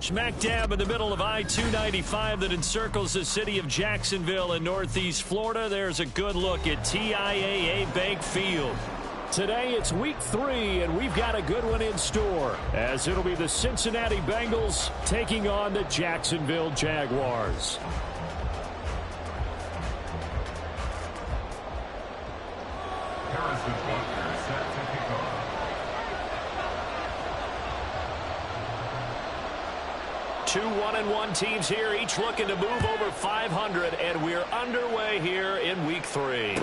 Smack dab in the middle of I-295 that encircles the city of Jacksonville in northeast Florida. There's a good look at TIAA Bank Field. Today it's week 3, and we've got a good one in store, as it'll be the Cincinnati Bengals taking on the Jacksonville Jaguars. Two 1-1 teams here, each looking to move over 500, and we're underway here in week 3.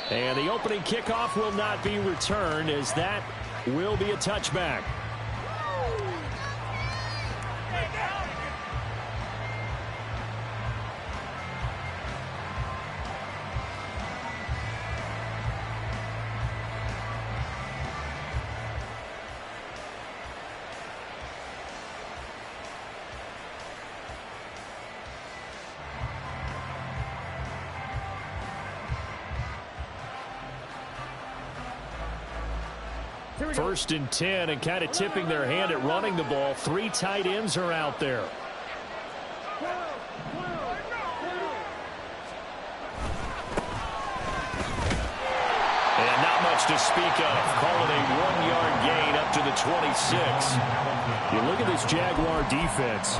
And the opening kickoff will not be returned, as that will be a touchback. First and 10, and kind of tipping their hand at running the ball. 3 tight ends are out there. And not much to speak of. Call it a 1-yard gain up to the 26. You look at this Jaguar defense.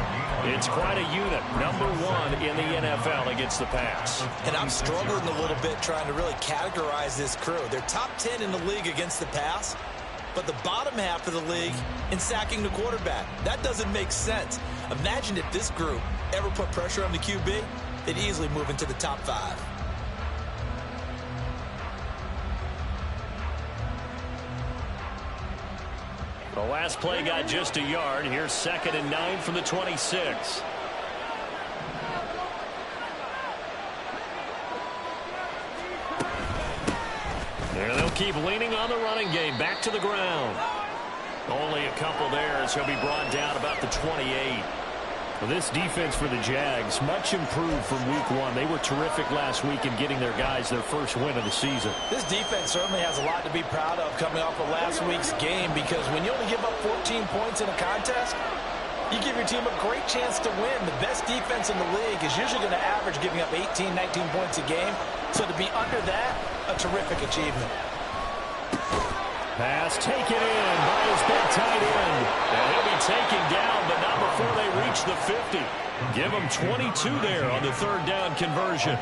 It's quite a unit. Number 1 in the NFL against the pass. And I'm struggling a little bit trying to really categorize this crew. They're top 10 in the league against the pass, but the bottom half of the league in sacking the quarterback. That doesn't make sense. Imagine if this group ever put pressure on the QB, they'd easily move into the top 5. The last play got just a yard. Here's 2nd and 9 from the 26. And they'll keep leaning on the running game. Back to the ground. Only a couple there as he'll be brought down about the 28. Well, this defense for the Jags, much improved from week 1. They were terrific last week in getting their guys their first win of the season. This defense certainly has a lot to be proud of coming off of last week's game, because when you only give up 14 points in a contest, you give your team a great chance to win. The best defense in the league is usually going to average giving up 18, 19 points a game. So to be under that, a terrific achievement. Pass taken in by his big tight end. And he'll be taken down, but not before they reach the 50. Give him 22 there on the third down conversion.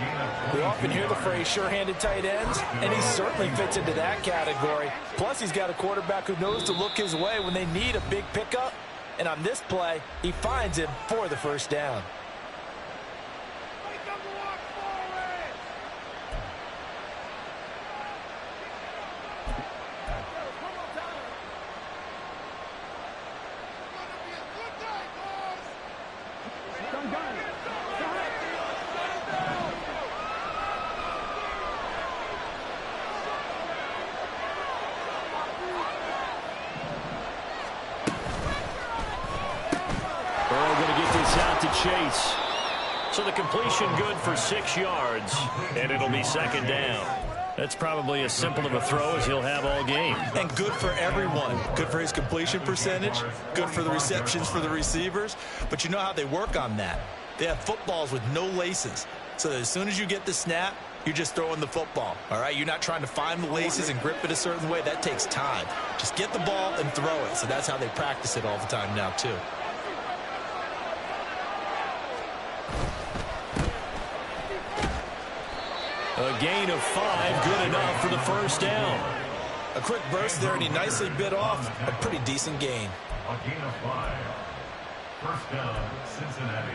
We often hear the phrase sure-handed tight ends, and he certainly fits into that category. Plus, he's got a quarterback who knows to look his way when they need a big pickup. And on this play, he finds him for the first down. Chase. So the completion good for 6 yards, and it'll be second down. That's probably as simple of a throw as he'll have all game. And good for everyone. Good for his completion percentage. Good for the receptions for the receivers. But you know how they work on that. They have footballs with no laces. So that as soon as you get the snap, you're just throwing the football. All right? You're not trying to find the laces and grip it a certain way. That takes time. Just get the ball and throw it. So that's how they practice it all the time now, too. A gain of 5, good enough for the first down. A quick burst there, and he nicely bit off a pretty decent gain. A gain of 5. First down, Cincinnati.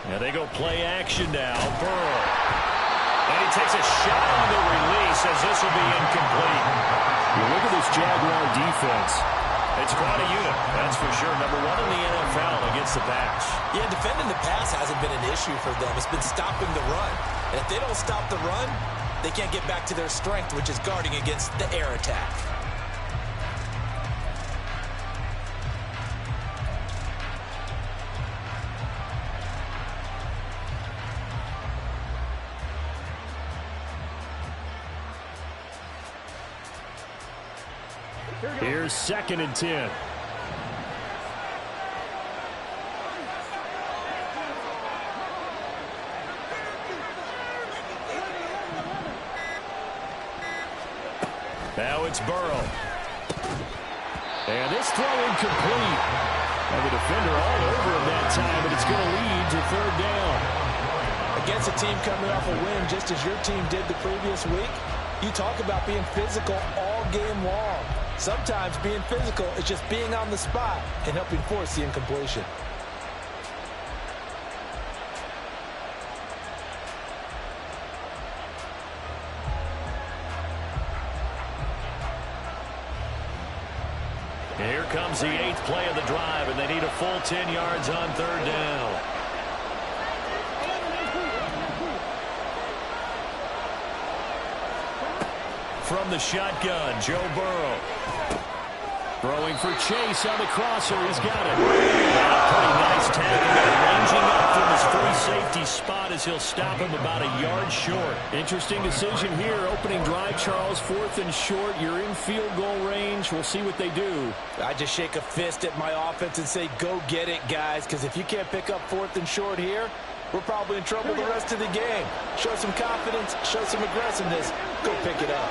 Now they go play action now. Burrow. And he takes a shot on the release as this will be incomplete. You look at this Jaguar defense. It's quite a unit, that's for sure. Number 1 in the NFL against the pass. Yeah, defending the pass hasn't been an issue for them. It's been stopping the run. And if they don't stop the run, they can't get back to their strength, which is guarding against the air attack. Here's 2nd and 10. Now it's Burrow. And this throw incomplete. And the defender all over him that time, but it's going to lead to 3rd down. Against a team coming off a win just as your team did the previous week, you talk about being physical all game long. Sometimes being physical is just being on the spot and helping force the incompletion. Here comes the 8th play of the drive, and they need a full 10 yards on 3rd down. From the shotgun, Joe Burrow. Throwing for Chase on the crosser. He's got it. Pretty nice tackle there. Ranging up from his free safety spot as he'll stop him about a yard short. Interesting decision here. Opening drive, Charles. 4th and short. You're in field goal range. We'll see what they do. I just shake a fist at my offense and say, go get it, guys, because if you can't pick up 4th and short here, we're probably in trouble the rest of the game. Show some confidence. Show some aggressiveness. Go pick it up.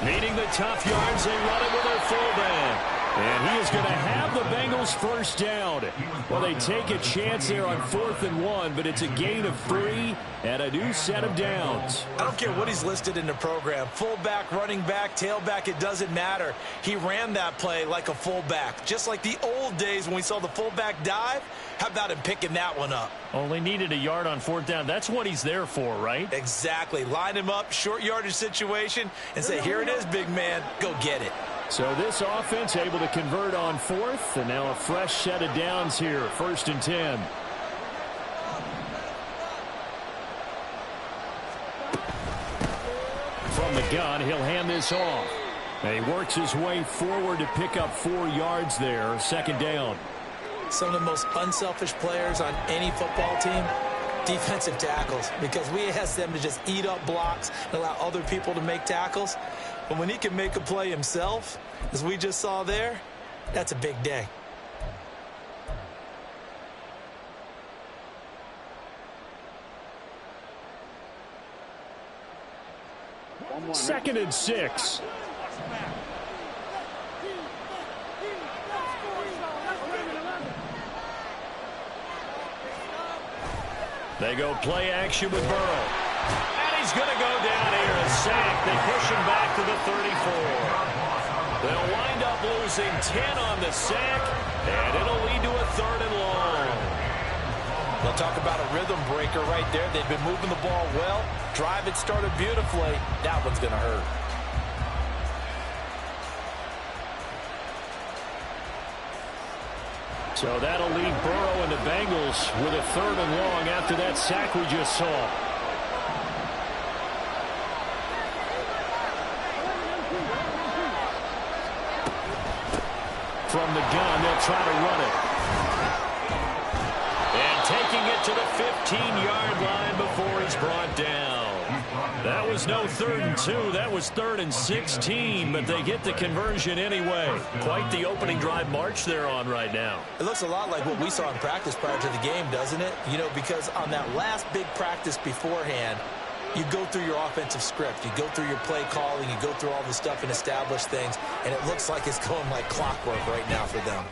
Needing the tough yards, they run it with their fullback. And he is going to have the Bengals first down. Well, they take a chance there on 4th and 1, but it's a gain of 3 and a new set of downs. I don't care what he's listed in the program. Fullback, running back, tailback, it doesn't matter. He ran that play like a fullback, just like the old days when we saw the fullback dive. How about him picking that one up? Only needed a yard on 4th down. That's what he's there for, right? Exactly. Line him up, short yardage situation, and say, here it is, big man. Go get it. So this offense able to convert on 4th, and now a fresh set of downs here, 1st and 10. From the gun, he'll hand this off. And he works his way forward to pick up 4 yards there. Second down. Some of the most unselfish players on any football team, defensive tackles, because we ask them to just eat up blocks and allow other people to make tackles. But when he can make a play himself, as we just saw there, that's a big day. Second and 6. They go play action with Burrow. And he's going to go down here, a sack. They push him back to the 34. They'll wind up losing 10 on the sack, and it'll lead to a 3rd and long. They'll talk about a rhythm breaker right there. They've been moving the ball well. Drive it started beautifully. That one's going to hurt. So that'll leave Burrow and the Bengals with a 3rd and long after that sack we just saw. From the gun, they'll try to run it. And taking it to the 15-yard line before he's brought down. That was no 3rd and 2. That was 3rd and 16, but they get the conversion anyway. Quite the opening drive march they're on right now. It looks a lot like what we saw in practice prior to the game, doesn't it? You know, because on that last big practice beforehand, you go through your offensive script. You go through your play calling. You go through all the stuff and establish things, and it looks like it's going like clockwork right now for them.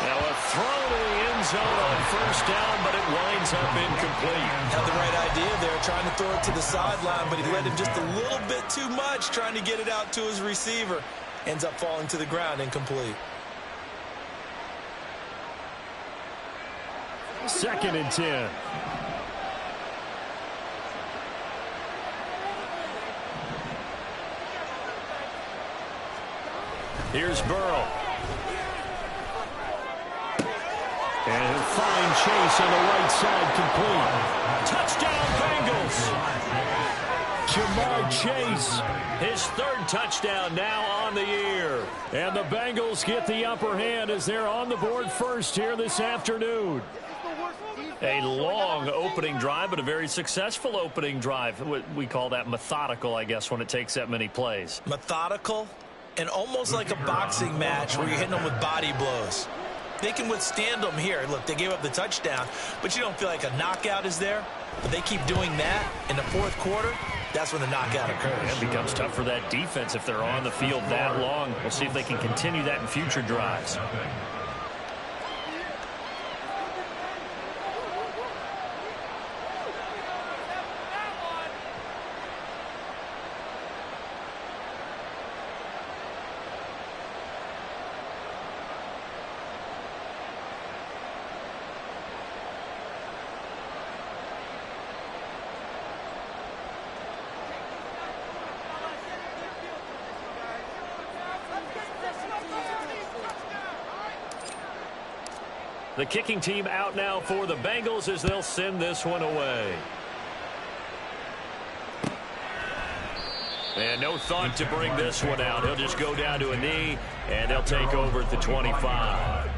Now a throw to the end zone on 1st down, but it winds up incomplete. Had the right idea there, trying to throw it to the sideline, but he let him just a little bit too much, trying to get it out to his receiver. Ends up falling to the ground, incomplete. 2nd and 10. Here's Burrow. And he'll find Chase on the right side, complete. Touchdown, Bengals. Jamar Chase, his 3rd touchdown now on the year. And the Bengals get the upper hand as they're on the board first here this afternoon. A long opening drive, but a very successful opening drive. We call that methodical, I guess, when it takes that many plays. Methodical and almost like a boxing match where you're hitting them with body blows. They can withstand them here. Look, they gave up the touchdown, but you don't feel like a knockout is there. But they keep doing that in the 4th quarter. That's when the knockout occurs. It becomes tough for that defense if they're on the field that long. We'll see if they can continue that in future drives. The kicking team out now for the Bengals as they'll send this one away. And no thought to bring this one out. He'll just go down to a knee, and they'll take over at the 25.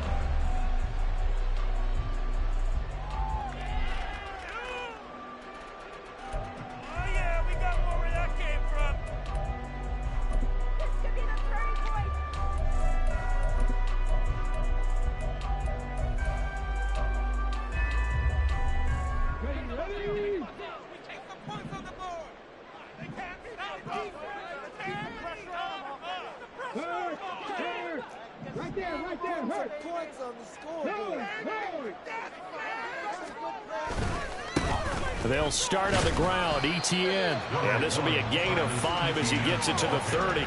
They'll start on the ground, ETN. And this will be a gain of 5 as he gets it to the 30.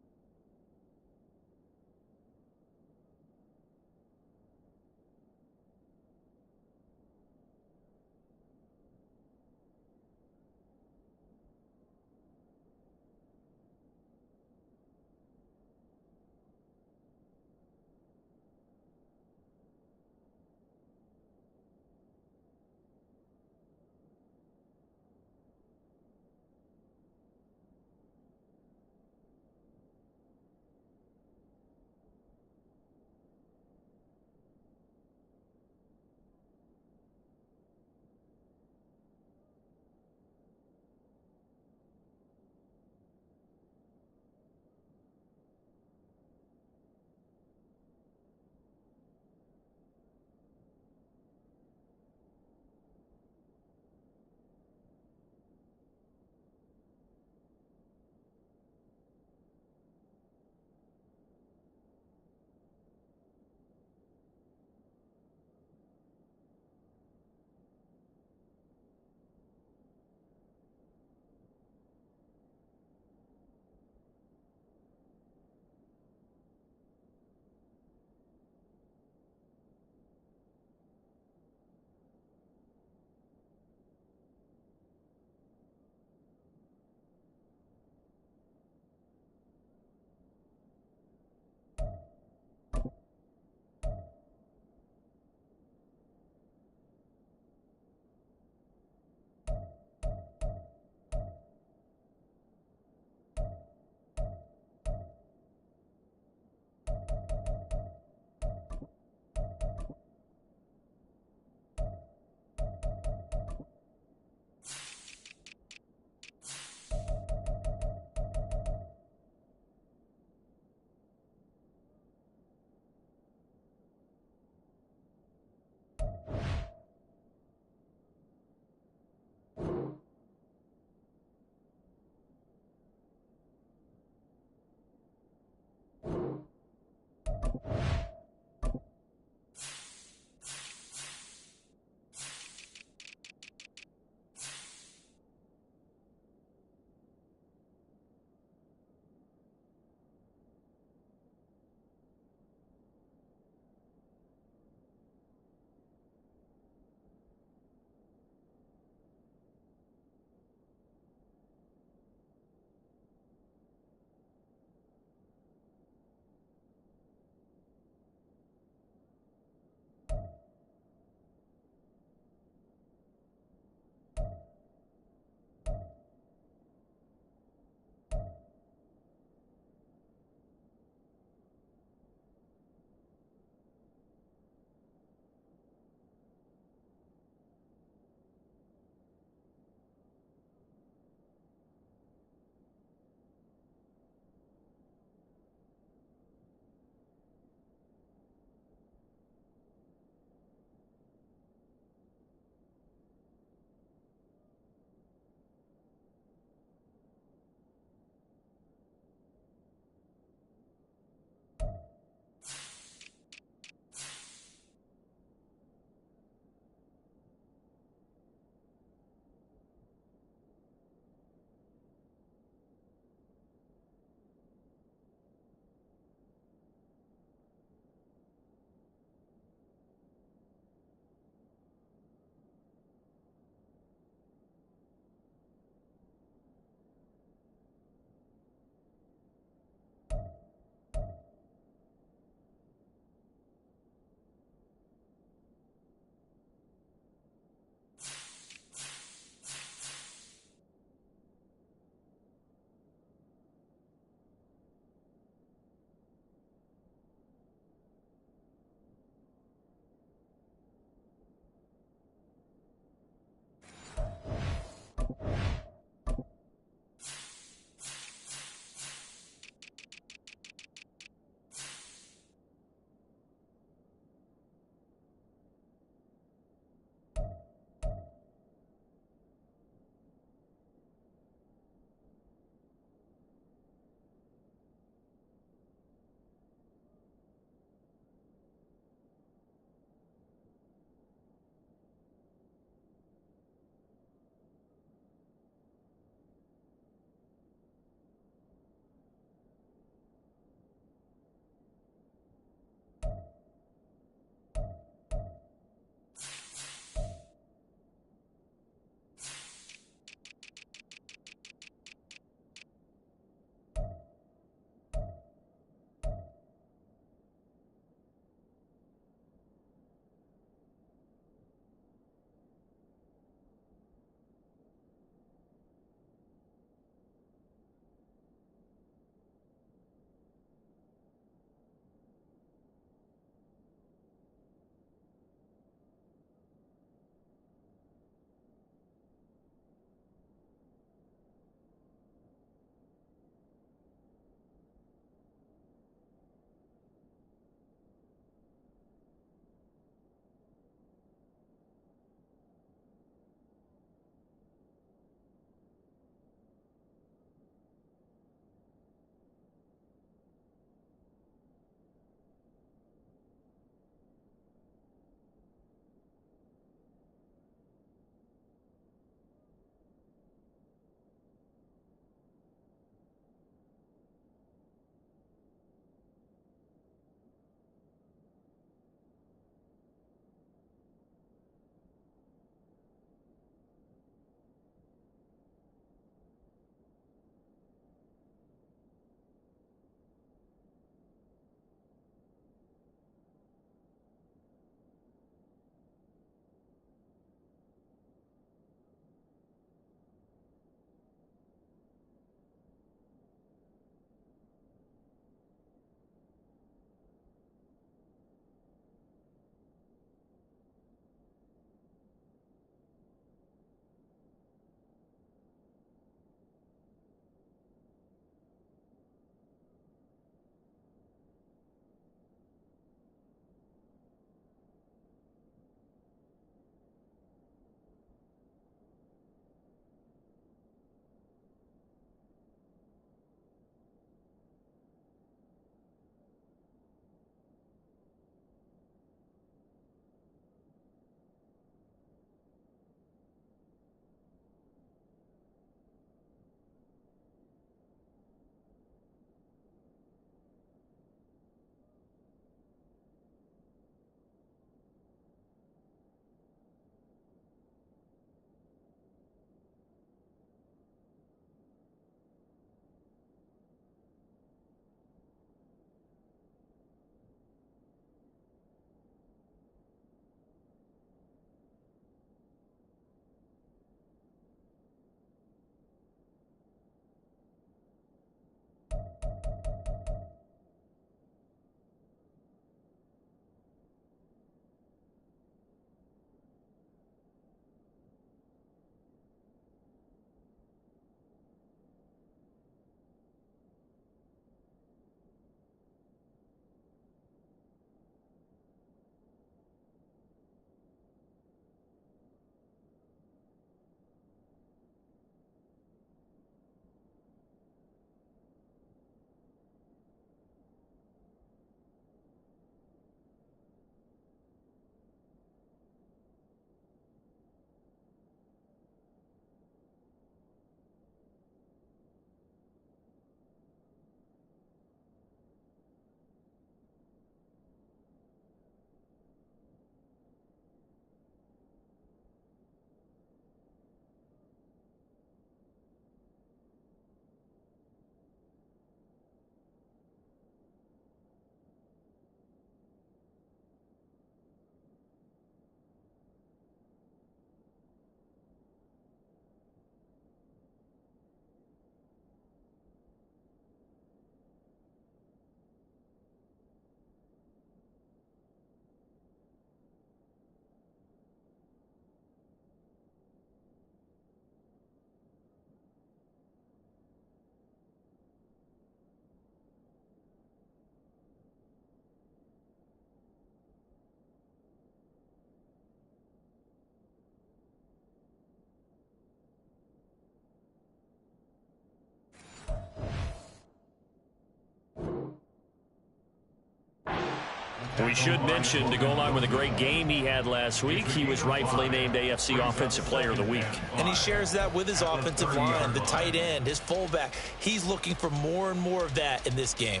We should mention, to go along with a great game he had last week, he was rightfully named AFC Offensive Player of the Week. And he shares that with his offensive line, the tight end, his fullback. He's looking for more and more of that in this game.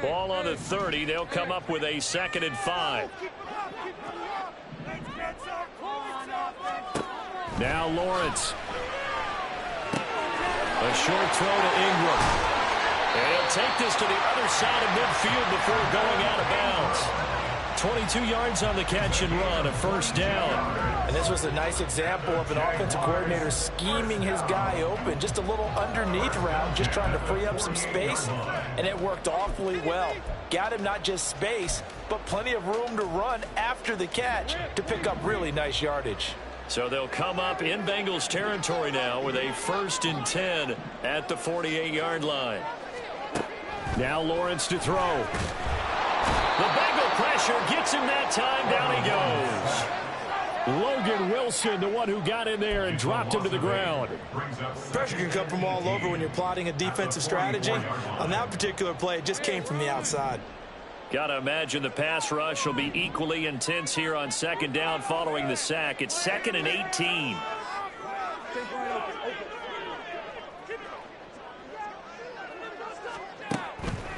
Ball on the 30. They'll come up with a 2nd and 5. Now Lawrence. A short throw to Ingram. And he'll take this to the other side of midfield before going out of bounds. 22 yards on the catch and run, a 1st down. And this was a nice example of an offensive coordinator scheming his guy open. Just a little underneath route, just trying to free up some space, and it worked awfully well. Got him not just space, but plenty of room to run after the catch to pick up really nice yardage. So they'll come up in Bengals territory now with a 1st and 10 at the 48-yard line. Now Lawrence to throw. The Bengal pressure gets him that time. Down he goes. Logan Wilson, the one who got in there and dropped him to the ground. Pressure can come from all over when you're plotting a defensive strategy. On that particular play, it just came from the outside. Got to imagine the pass rush will be equally intense here on 2nd down following the sack. It's 2nd and 18.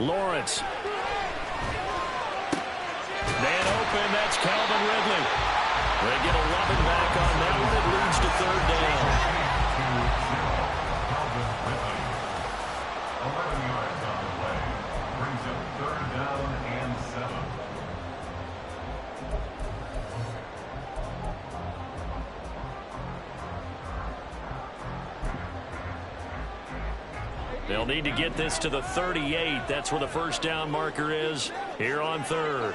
Lawrence. Man open, that's Calvin Ridley. They get 11 back on that one. It leads to 3rd down. 11 yards on the play. Brings up 3rd down and 7. They'll need to get this to the 38. That's where the 1st down marker is here on 3rd.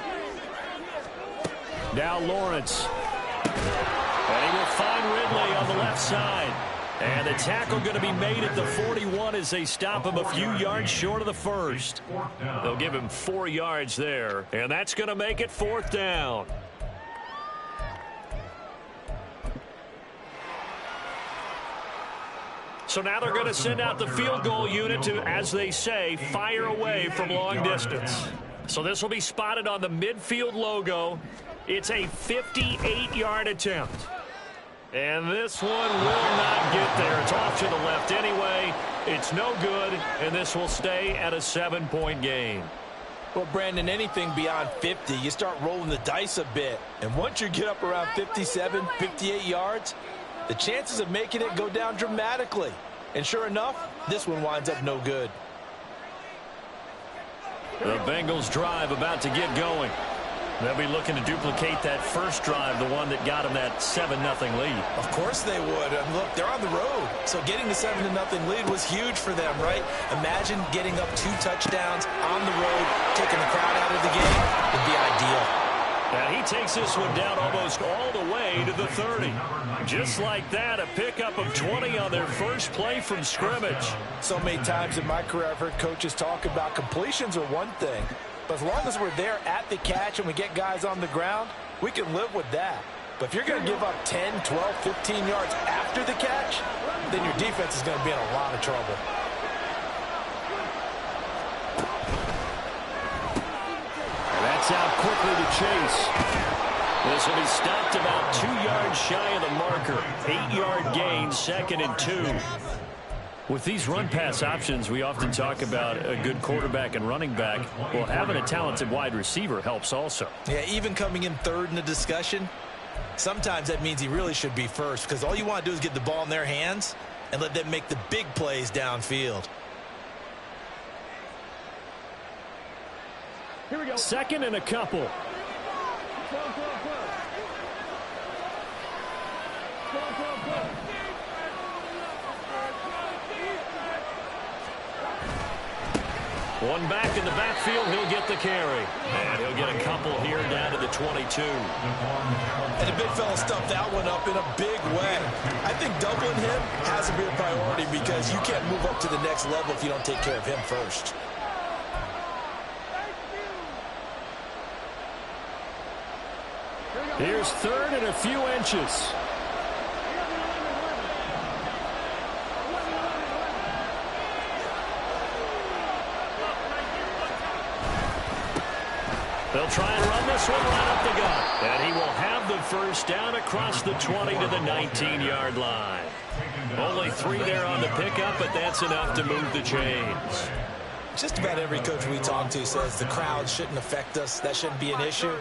Now Lawrence. And he will find Ridley on the left side. And the tackle going to be made at the 41 as they stop him a few yards short of the 1st. They'll give him 4 yards there. And that's going to make it 4th down. So now they're going to send out the field goal unit to, as they say, fire away from long distance. So this will be spotted on the midfield logo. It's a 58-yard attempt. And this one will not get there. It's off to the left anyway. It's no good, and this will stay at a 7-point game. Well, Brandon, anything beyond 50, you start rolling the dice a bit. And once you get up around 57, 58 yards, the chances of making it go down dramatically. And sure enough, this one winds up no good. The Bengals drive about to get going. They'll be looking to duplicate that first drive, the one that got them that 7-0 lead. Of course they would. And look, they're on the road. So getting the 7-0 lead was huge for them, right? Imagine getting up 2 touchdowns on the road, taking the crowd out of the game. Would be ideal. And he takes this one down almost all the way to the 30. Just like that, a pickup of 20 on their first play from scrimmage. So many times in my career, I've heard coaches talk about completions are one thing. But as long as we're there at the catch and we get guys on the ground, we can live with that. But if you're going to give up 10, 12, 15 yards after the catch, then your defense is going to be in a lot of trouble. And that's out quickly to Chase. This will be stopped about 2 yards shy of the marker. 8-yard gain, 2nd and 2. With these run-pass options, we often talk about a good quarterback and running back. Well, having a talented wide receiver helps also. Yeah, even coming in 3rd in the discussion, sometimes that means he really should be first, because all you want to do is get the ball in their hands and let them make the big plays downfield. Here we go. 2nd and a couple. One back in the backfield, he'll get the carry. And he'll get a couple here down to the 22. And the big fella stuffed that one up in a big way. I think doubling him has to be a priority because you can't move up to the next level if you don't take care of him first. Here's third and a few inches. They'll try and run this one right up the gut. And he will have the first down across the 20 to the 19-yard line. Only 3 there on the pickup, but that's enough to move the chains. Just about every coach we talk to says the crowd shouldn't affect us. That shouldn't be an issue.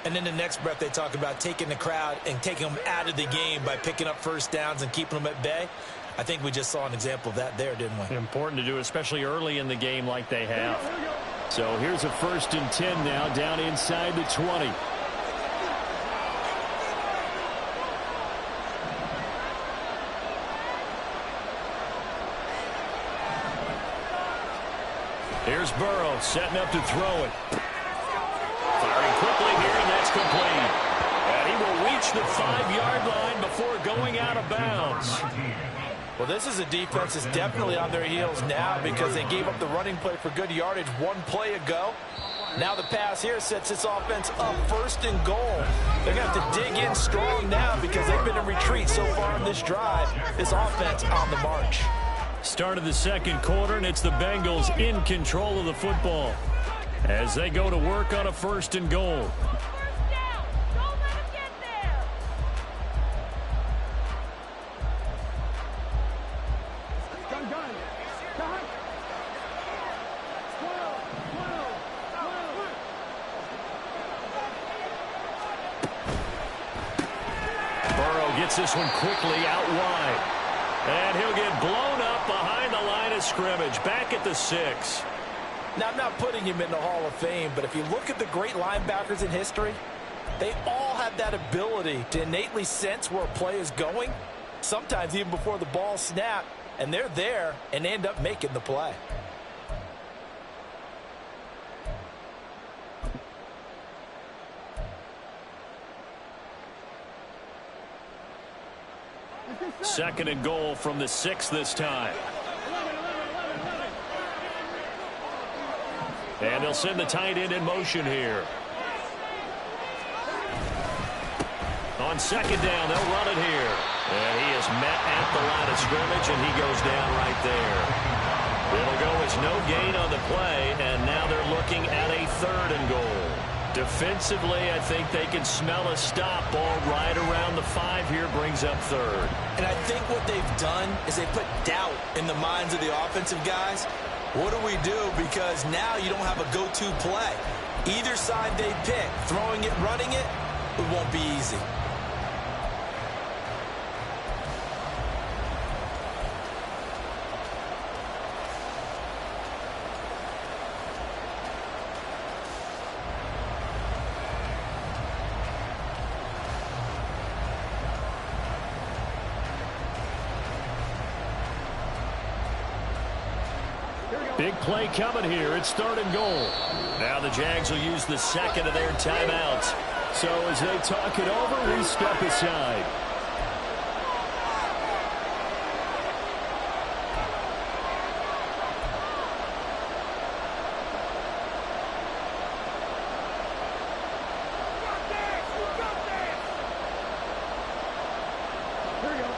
And then the next breath they talk about taking the crowd and taking them out of the game by picking up first downs and keeping them at bay. I think we just saw an example of that there, didn't we? Important to do, especially early in the game like they have. So here's a 1st and 10 now, down inside the 20. Here's Burrow setting up to throw it. Firing quickly here, and that's complete. And he will reach the 5-yard line before going out of bounds. Well, this is a defense that's definitely on their heels now because they gave up the running play for good yardage 1 play ago. Now the pass here sets this offense up 1st and goal. They're going to have to dig in strong now because they've been in retreat so far in this drive. This offense on the march. Start of the 2nd quarter, and it's the Bengals in control of the football as they go to work on a 1st and goal. Gets this one quickly out wide. And he'll get blown up behind the line of scrimmage. Back at the 6. Now, I'm not putting him in the Hall of Fame, but if you look at the great linebackers in history, they all have that ability to innately sense where a play is going, sometimes even before the ball snapped, and they're there and end up making the play. Second and goal from the 6 this time. And they'll send the tight end in motion here. On 2nd down, they'll run it here. And he is met at the line of scrimmage, and he goes down right there. It'll go as no gain on the play, and now they're looking at a 3rd and goal. Defensively, I think they can smell a stop ball right around the 5 here, brings up 3rd. And I think what they've done is they put doubt in the minds of the offensive guys. What do we do? Because now you don't have a go-to play. Either side they pick, throwing it, running it, it won't be easy. Big play coming here. It's 3rd and goal. Now the Jags will use the 2nd of their timeouts. So as they talk it over, we step aside.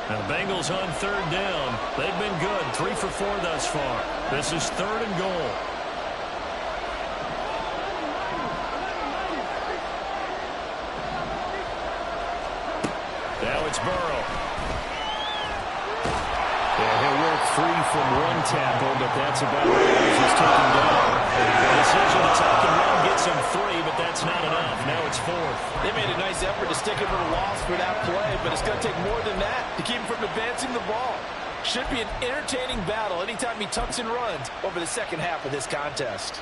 Now the Bengals on 3rd down. They've been good. 3 for 4 thus far. This is 3rd and goal. Now it's Burrow. Yeah, he'll work free from 1 tackle, but that's about it. He's just taken down. The decision to tuck and run gets him 3, but that's not enough. Now it's 4th. They made a nice effort to stick him for the loss for that play, but it's going to take more than that to keep him from advancing the ball. Should be an entertaining battle anytime he tucks and runs over the 2nd half of this contest.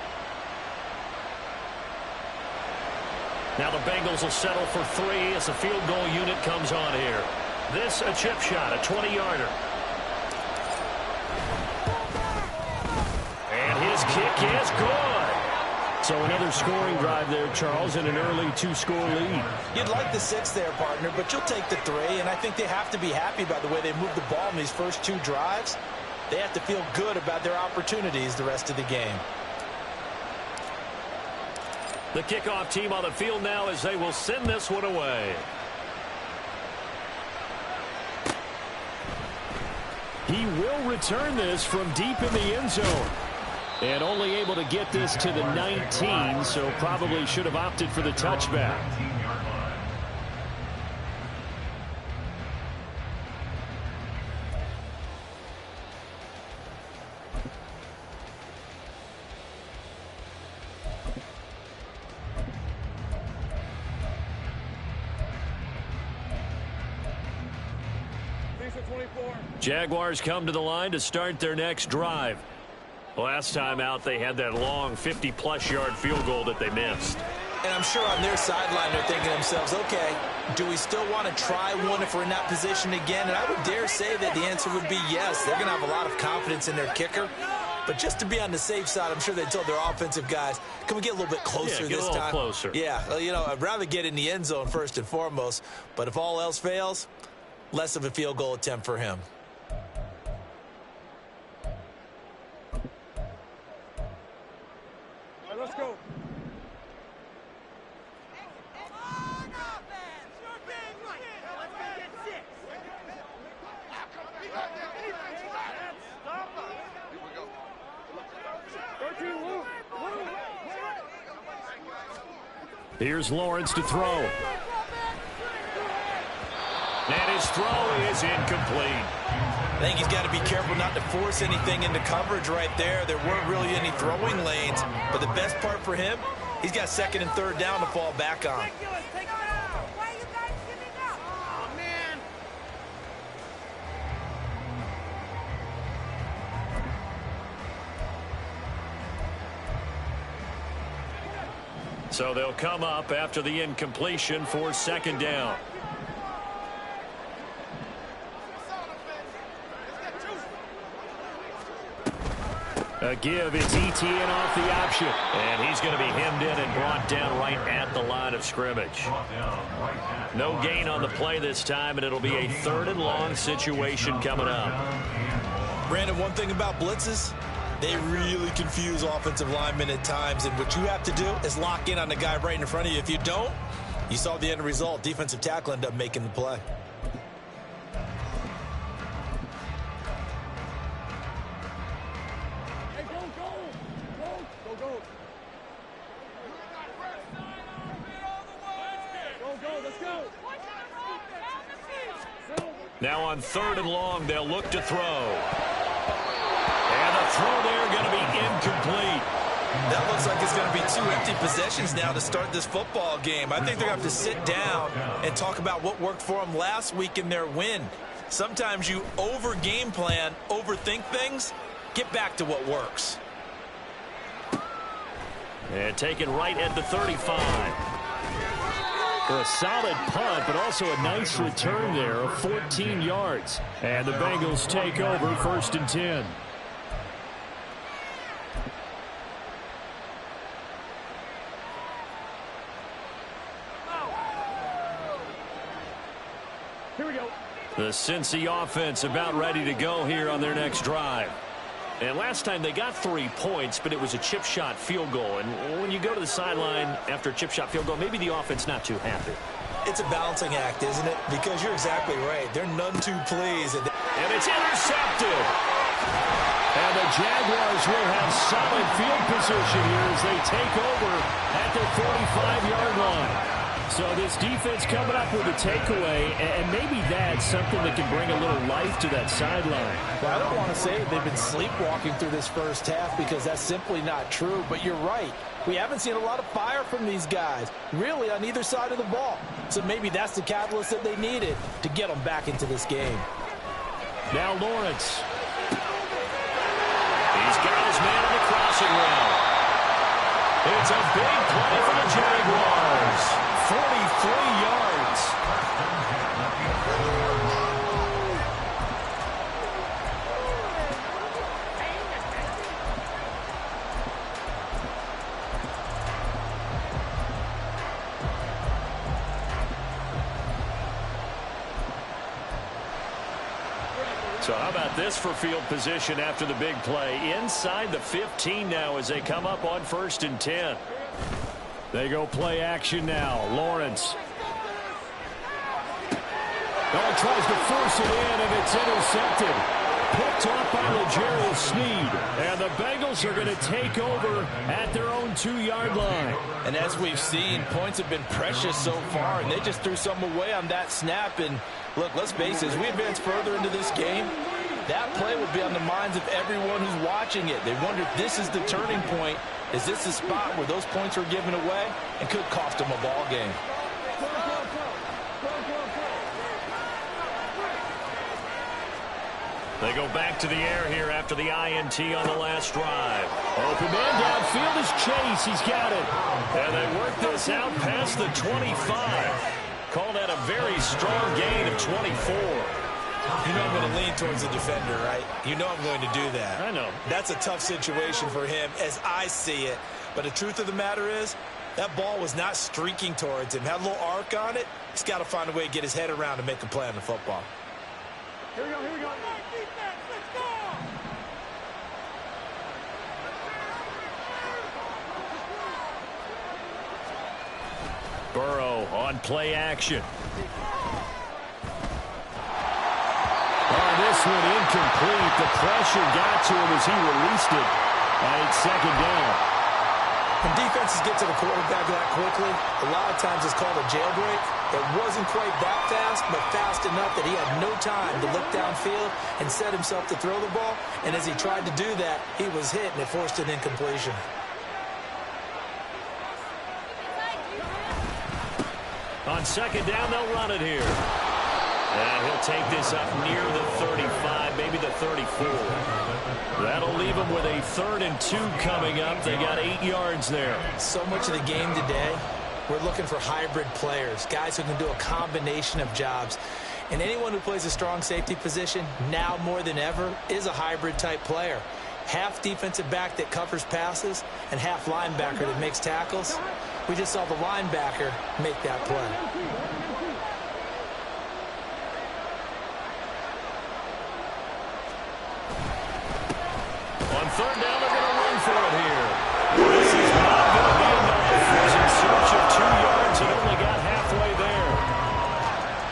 Now the Bengals will settle for 3 as the field goal unit comes on here. This a chip shot, a 20-yarder. And his kick is good. So another scoring drive there, Charles, and an early 2-score lead. You'd like the 6 there, partner, but you'll take the 3, and I think they have to be happy by the way they moved the ball in these first 2 drives. They have to feel good about their opportunities the rest of the game. The kickoff team on the field now as they will send this one away. He will return this from deep in the end zone. And only able to get this to the 19, so probably should have opted for the touchback. Jaguars come to the line to start their next drive. Last time out, they had that long 50-plus yard field goal that they missed. And I'm sure on their sideline they're thinking to themselves, okay, do we still want to try one if we're in that position again? And I would dare say that the answer would be yes. They're going to have a lot of confidence in their kicker. But just to be on the safe side, I'm sure they told their offensive guys, can we get a little bit closer this time? Closer. Yeah, well, you know, I'd rather get in the end zone first and foremost. But if all else fails, less of a field goal attempt for him. Let's go. Here's Lawrence to throw. And his throw is incomplete. I think he's got to be careful not to force anything into coverage right there. There weren't really any throwing lanes. But the best part for him, he's got second and third down to fall back on. So they'll come up after the incompletion for second down. A give, it's ETN off the option. And he's going to be hemmed in and brought down right at the line of scrimmage. No gain on the play this time, and it'll be a third and long situation coming up. Brandon, one thing about blitzes, they really confuse offensive linemen at times, and what you have to do is lock in on the guy right in front of you. If you don't, you saw the end result. Defensive tackle ended up making the play. Hey, go. Go, let's go. Now on third and long, they'll look to throw. And the throw there going to be incomplete. That looks like it's going to be two empty possessions now to start this football game. I think they're going to have to sit down and talk about what worked for them last week in their win. Sometimes you over-game plan, overthink things, get back to what works. And taken right at the 35. A solid punt, but also a nice return there of 14 yards. And the Bengals take over first and 10. Here we go. The Cincy offense about ready to go here on their next drive. And last time they got 3 points, but it was a chip shot field goal. And when you go to the sideline after a chip shot field goal, maybe the offense not too happy. It's a balancing act, isn't it? Because you're exactly right. They're none too pleased. And it's intercepted. And the Jaguars will have solid field position here as they take over at their 45-yard line. So this defense coming up with a takeaway, and maybe that's something that can bring a little life to that sideline. Well, I don't want to say that they've been sleepwalking through this first half because that's simply not true, but you're right. We haven't seen a lot of fire from these guys, really on either side of the ball. So maybe that's the catalyst that they needed to get them back into this game. Now Lawrence. He's got his man on the crossing route. It's a big play for the Jaguars. 43 yards. So how about this for field position after the big play? Inside the 15 now as they come up on first and 10. They go play action now. Lawrence. Oh, tries to force it in, and it's intercepted. picked off by L'Jarius Sneed. And the Bengals are going to take over at their own 2-yard line. And as we've seen, points have been precious so far, and they just threw some away on that snap. And look, let's face it, as we advance further into this game, that play will be on the minds of everyone who's watching it. They wonder if this is the turning point. Is this the spot where those points are given away and could cost them a ball game? They go back to the air here after the INT on the last drive. Open man downfield is Chase. He's got it. And they work this out past the 25. Call that a very strong gain of 24. You know I'm going to lean towards the defender, right? You know I'm going to do that. I know. That's a tough situation for him as I see it. But the truth of the matter is, that ball was not streaking towards him. Had a little arc on it. He's got to find a way to get his head around and make a play on the football. Here we go, here we go. Burrow on play action. This one incomplete. The pressure got to him as he released it. And it's second down. When defenses get to the quarterback that quickly, a lot of times it's called a jailbreak. It wasn't quite that fast, but fast enough that he had no time to look downfield and set himself to throw the ball. And as he tried to do that, he was hit, and it forced an incompletion. On second down, they'll run it here. And he'll take this up near the 35, maybe the 34. That'll leave him with a 3rd and 2 coming up. They got 8 yards there. So much of the game today, we're looking for hybrid players, guys who can do a combination of jobs. And anyone who plays a strong safety position, now more than ever, is a hybrid-type player. Half defensive back that covers passes and half linebacker that makes tackles. We just saw the linebacker make that play. On third down, they're going to run for it here. This is not going to be enough. He's in search of 2 yards and only got halfway there.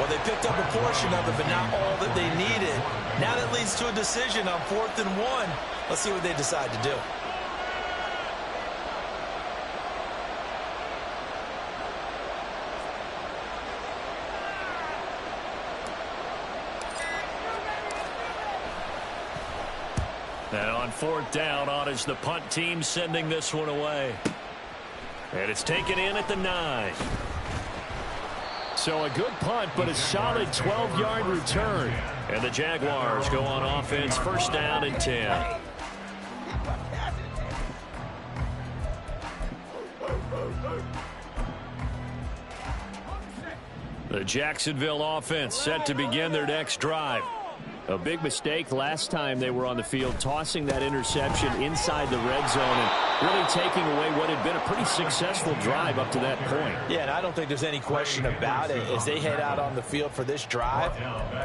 Well, they picked up a portion of it, but not all that they needed. Now that leads to a decision on 4th and 1. Let's see what they decide to do. And on 4th down, on is the punt team sending this one away. And it's taken in at the 9. So a good punt, but a solid 12-yard return. And the Jaguars go on offense, 1st down and 10. The Jacksonville offense set to begin their next drive. A big mistake last time they were on the field, tossing that interception inside the red zone and really taking away what had been a pretty successful drive up to that point. Yeah, and I don't think there's any question about it. As they head out on the field for this drive,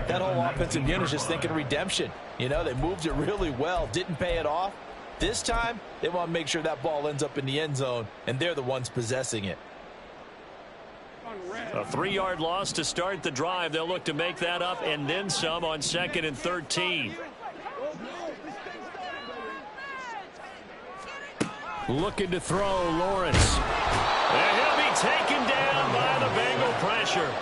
that whole offensive unit is just thinking redemption. You know, they moved it really well, didn't pay it off. This time, they want to make sure that ball ends up in the end zone, and they're the ones possessing it. A 3-yard loss to start the drive. They'll look to make that up and then some on 2nd and 13. Looking to throw, Lawrence. And he'll be taken down by the Bengal pressure.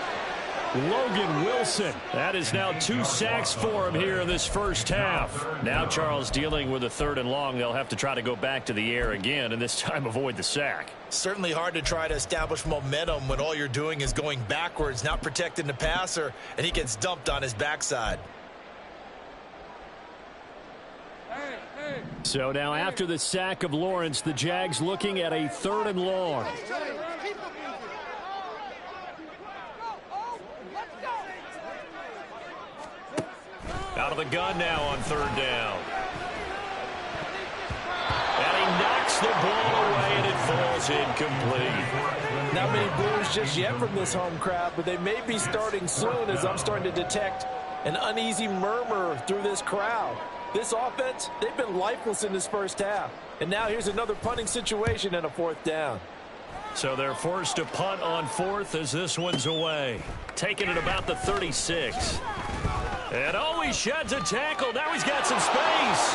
Logan Wilson. That is now 2 sacks for him here in this first half. Now Charles dealing with a 3rd and long. They'll have to try to go back to the air again and this time avoid the sack. Certainly hard to try to establish momentum when all you're doing is going backwards, not protecting the passer, and he gets dumped on his backside. So now after the sack of Lawrence, the Jags looking at a 3rd and long. Out of the gun now on 3rd down. And he knocks the ball away, and it falls incomplete. Not many boos just yet from this home crowd, but they may be starting soon as I'm starting to detect an uneasy murmur through this crowd. This offense, they've been lifeless in this first half. And now here's another punting situation and a 4th down. So they're forced to punt on 4th as this one's away. Taking it about the 36. And he sheds a tackle. Now he's got some space.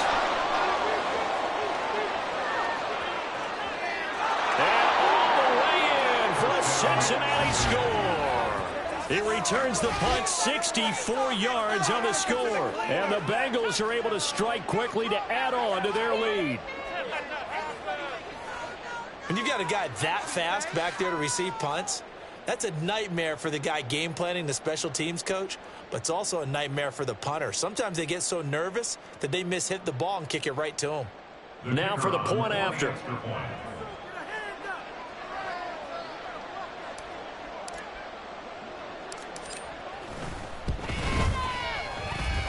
And all the way in for a Cincinnati score. He returns the punt 64 yards on the score. And the Bengals are able to strike quickly to add on to their lead. When you've got a guy that fast back there to receive punts, that's a nightmare for the guy game planning, the special teams coach, but it's also a nightmare for the punter. Sometimes they get so nervous that they hit the ball and kick it right to him. Now for the point after.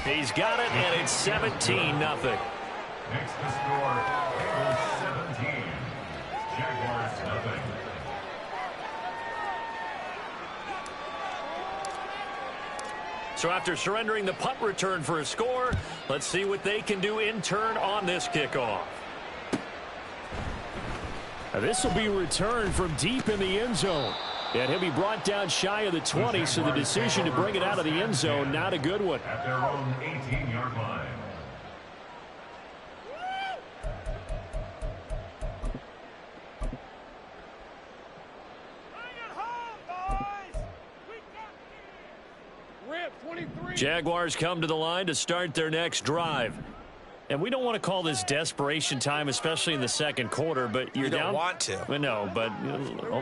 He's got it, and it's 17-0. Next to score, Bengals 17, Jaguars nothing. So after surrendering the punt return for a score, let's see what they can do in turn on this kickoff. Now this will be returned from deep in the end zone. And he'll be brought down shy of the 20, so the decision to bring it out of the end zone, not a good one. At their own 18-yard line. Jaguars come to the line to start their next drive. And we don't want to call this desperation time, especially in the second quarter, but you're down. You don't want to. Well, no, but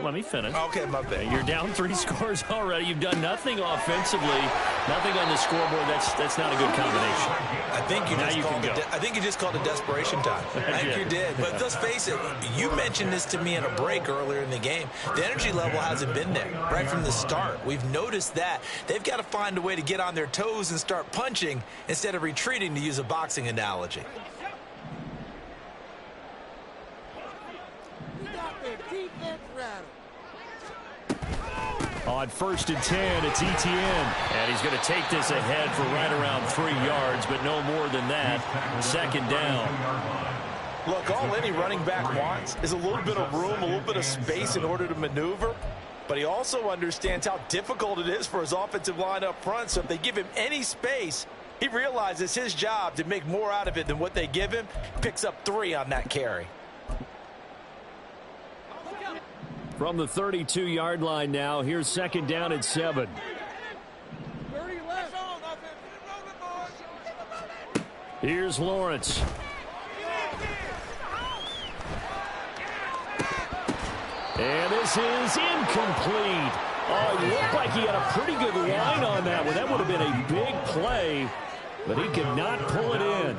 let me finish. Okay, my bad. You're down 3 scores already. You've done nothing offensively, nothing on the scoreboard. That's not a good combination. I think you just called it desperation time. I think you did. But let's face it, you mentioned this to me in a break earlier in the game. The energy level hasn't been there right from the start. We've noticed that. They've got to find a way to get on their toes and start punching instead of retreating, to use a boxing analogy. On 1st and 10, it's Etienne. And he's going to take this ahead for right around 3 yards, but no more than that. Second down. Look, all any running back wants is a little bit of room, a little bit of space in order to maneuver. But he also understands how difficult it is for his offensive line up front. So if they give him any space, he realizes it's his job to make more out of it than what they give him. Picks up 3 on that carry. From the 32-yard line now, here's second down at 7. Here's Lawrence. And this is incomplete. Oh, it looked like he had a pretty good line on that one. That would have been a big play, but he could not pull it in.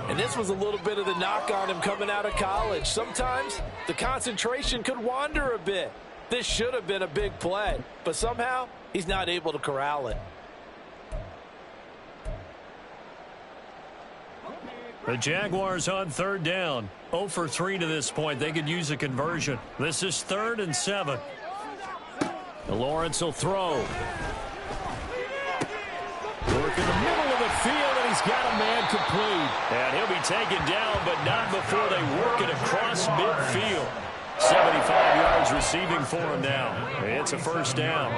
And this was a little bit of the knock on him coming out of college. Sometimes the concentration could wander a bit. This should have been a big play, but somehow he's not able to corral it. The Jaguars on third down. 0 for 3 to this point. They could use a conversion. This is 3rd and 7. Lawrence will throw. Work in the middle of the field, and he's got a man complete. And he'll be taken down, but not before they work it across midfield. 75 yards receiving for him now. It's a first down.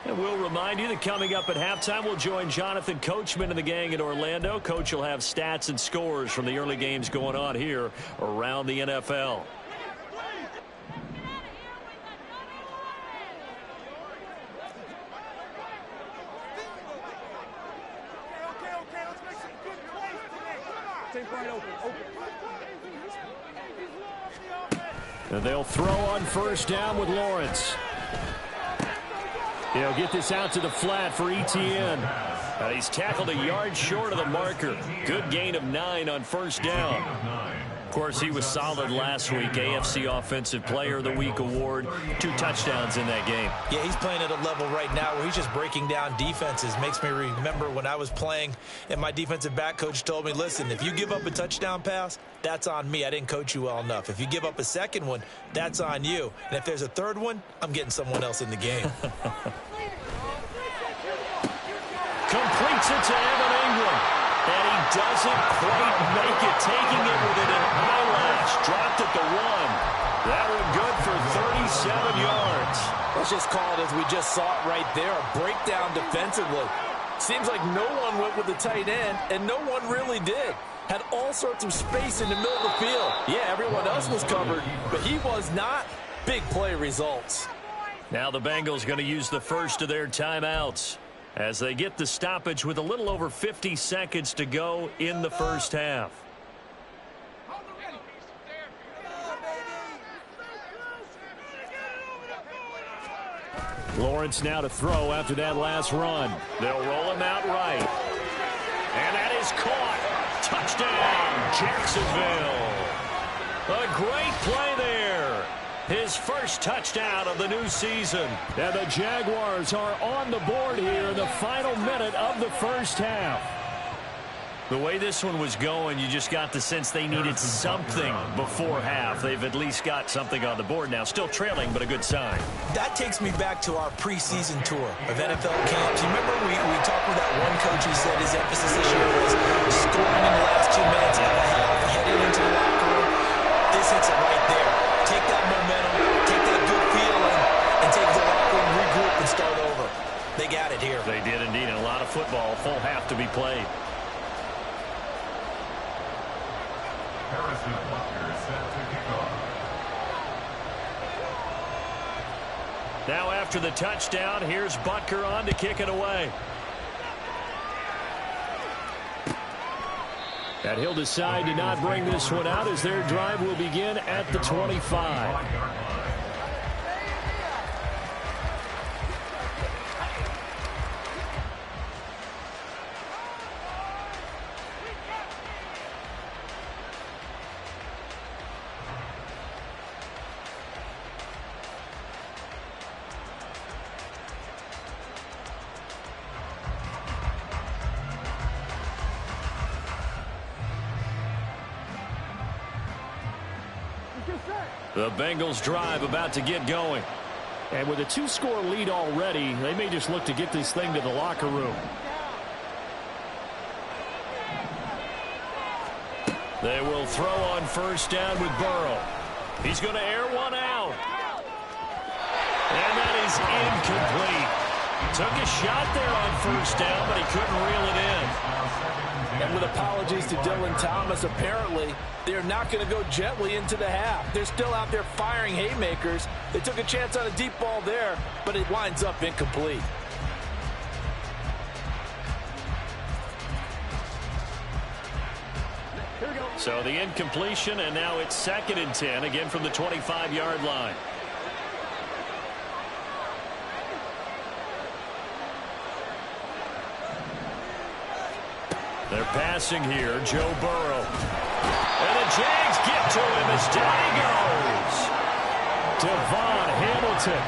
And we'll remind you that coming up at halftime, we'll join Jonathan Coachman and the gang in Orlando. Coach will have stats and scores from the early games going on here around the NFL. And they'll throw on first down with Lawrence. He'll get this out to the flat for Etienne. He's tackled a yard short of the marker. Good gain of 9 on first down. Of course, he was solid last week. AFC Offensive Player of the Week award. 2 touchdowns in that game. Yeah, he's playing at a level right now where he's just breaking down defenses. Makes me remember when I was playing and my defensive back coach told me, listen, if you give up a touchdown pass, that's on me. I didn't coach you well enough. If you give up a second one, that's on you. And if there's a third one, I'm getting someone else in the game. Completes it to Evan Ingram. And he doesn't quite make it, taking it within an eyelash. Dropped at the 1. That one good for 37 yards. Let's just call it as we just saw it right there, a breakdown defensively. Seems like no one went with the tight end, and no one really did. Had all sorts of space in the middle of the field. Yeah, everyone else was covered, but he was not. Big play results. Now the Bengals going to use the first of their timeouts as they get the stoppage with a little over 50 seconds to go in the first half. Lawrence now to throw after that last run. They'll roll him out right. And that is caught. Touchdown, Jacksonville. A great play there. His first touchdown of the new season. And the Jaguars are on the board here in the final minute of the first half. The way this one was going, you just got the sense they needed something before half. They've at least got something on the board now. Still trailing, but a good sign. That takes me back to our preseason tour of NFL camps. You remember we talked with that one coach who said his emphasis this year was scoring in the last 2 minutes of the half, heading into the locker room. This hits it right there. Take that momentum, take that good feeling, and take the locker room, regroup, and start over. They got it here. They did indeed, and a lot of football, full half to be played. Harrison Butker set to kick off. Now after the touchdown, here's Butker on to kick it away. And he'll decide to not bring this one out as their drive will begin at the 25. The Bengals drive about to get going. And with a 2-score lead already, they may just look to get this thing to the locker room. They will throw on first down with Burrow. He's going to air one out. And that is incomplete. Took a shot there on first down, but he couldn't reel it in. And with apologies to Dylan Thomas, apparently they're not going to go gently into the half. They're still out there firing haymakers. They took a chance on a deep ball there, but it winds up incomplete. So the incompletion, and now it's 2nd and 10, again from the 25-yard line. They're passing here, Joe Burrow. And the Jags get to him as down he goes. Devon Hamilton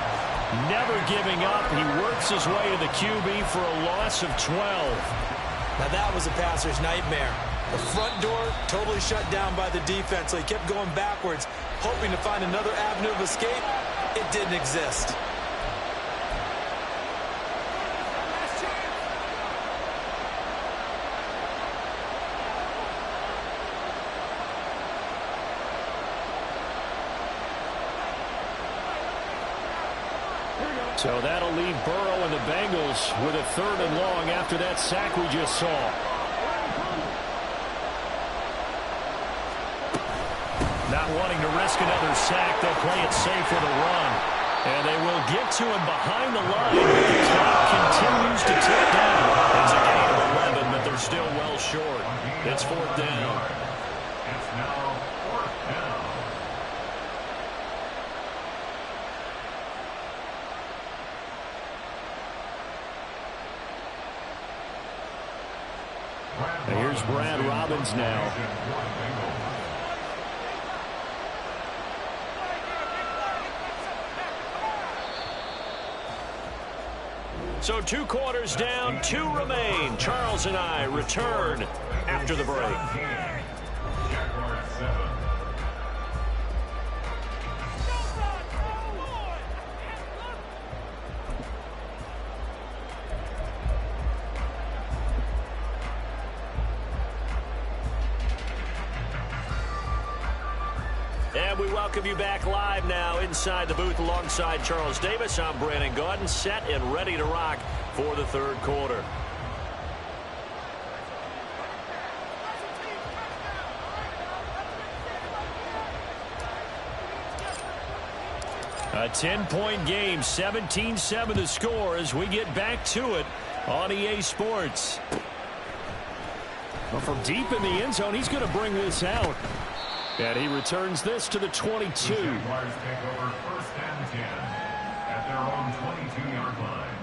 never giving up. He works his way to the QB for a loss of 12. Now that was a passer's nightmare. The front door totally shut down by the defense, so he kept going backwards, hoping to find another avenue of escape. It didn't exist. So that'll leave Burrow and the Bengals with a 3rd and long after that sack we just saw. Not wanting to risk another sack, they'll play it safe with a run. And they will get to him behind the line. The clock continues to tick down. It's a gain of 11, but they're still well short. It's 4th down. It's now 4th down. And here's Brad Robbins now. So 2 quarters down, 2 remain. Charles and I return after the break. Jaguars 7. And we welcome you back live now inside the booth alongside Charles Davis. I'm Brandon Gaudin, set and ready to rock for the third quarter. A 10-point game, 17-7 the score as we get back to it on EA Sports. Well, from deep in the end zone, he's going to bring this out. And he returns this to the 22. The Jaguars take over first and 10 at their own 22-yard line.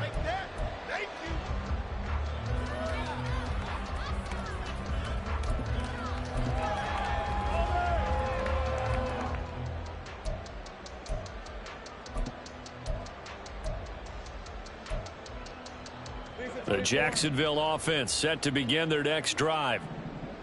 Take that. Thank you. The Jacksonville offense set to begin their next drive.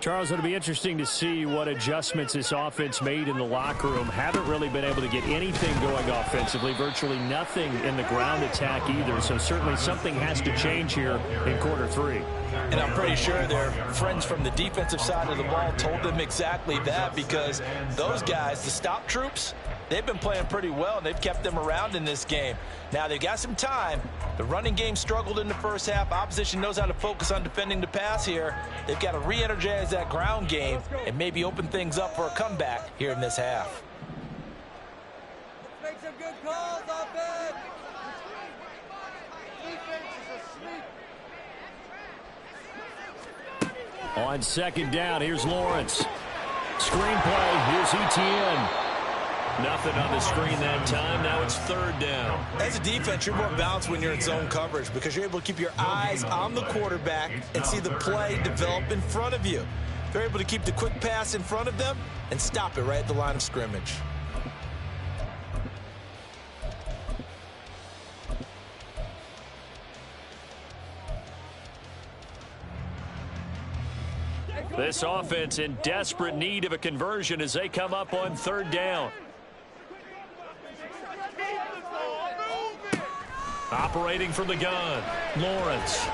Charles, it'll be interesting to see what adjustments this offense made in the locker room. Haven't really been able to get anything going offensively, virtually nothing in the ground attack either. So certainly something has to change here in quarter three. And I'm pretty sure their friends from the defensive side of the ball told them exactly that, because those guys, the stop troops, they've been playing pretty well, and they've kept them around in this game. Now, they've got some time. The running game struggled in the first half. Opposition knows how to focus on defending the pass here. They've got to re-energize that ground game and maybe open things up for a comeback here in this half. Let's make some good calls, offense. Defense is asleep. On second down, here's Lawrence. Screenplay, here's Etienne. Nothing on the screen that time. Now it's third down. As a defense, you're more balanced when you're in zone coverage because you're able to keep your eyes on the quarterback and see the play develop in front of you. They're able to keep the quick pass in front of them and stop it right at the line of scrimmage. This offense in desperate need of a conversion as they come up on third down. Operating from the gun, Lawrence.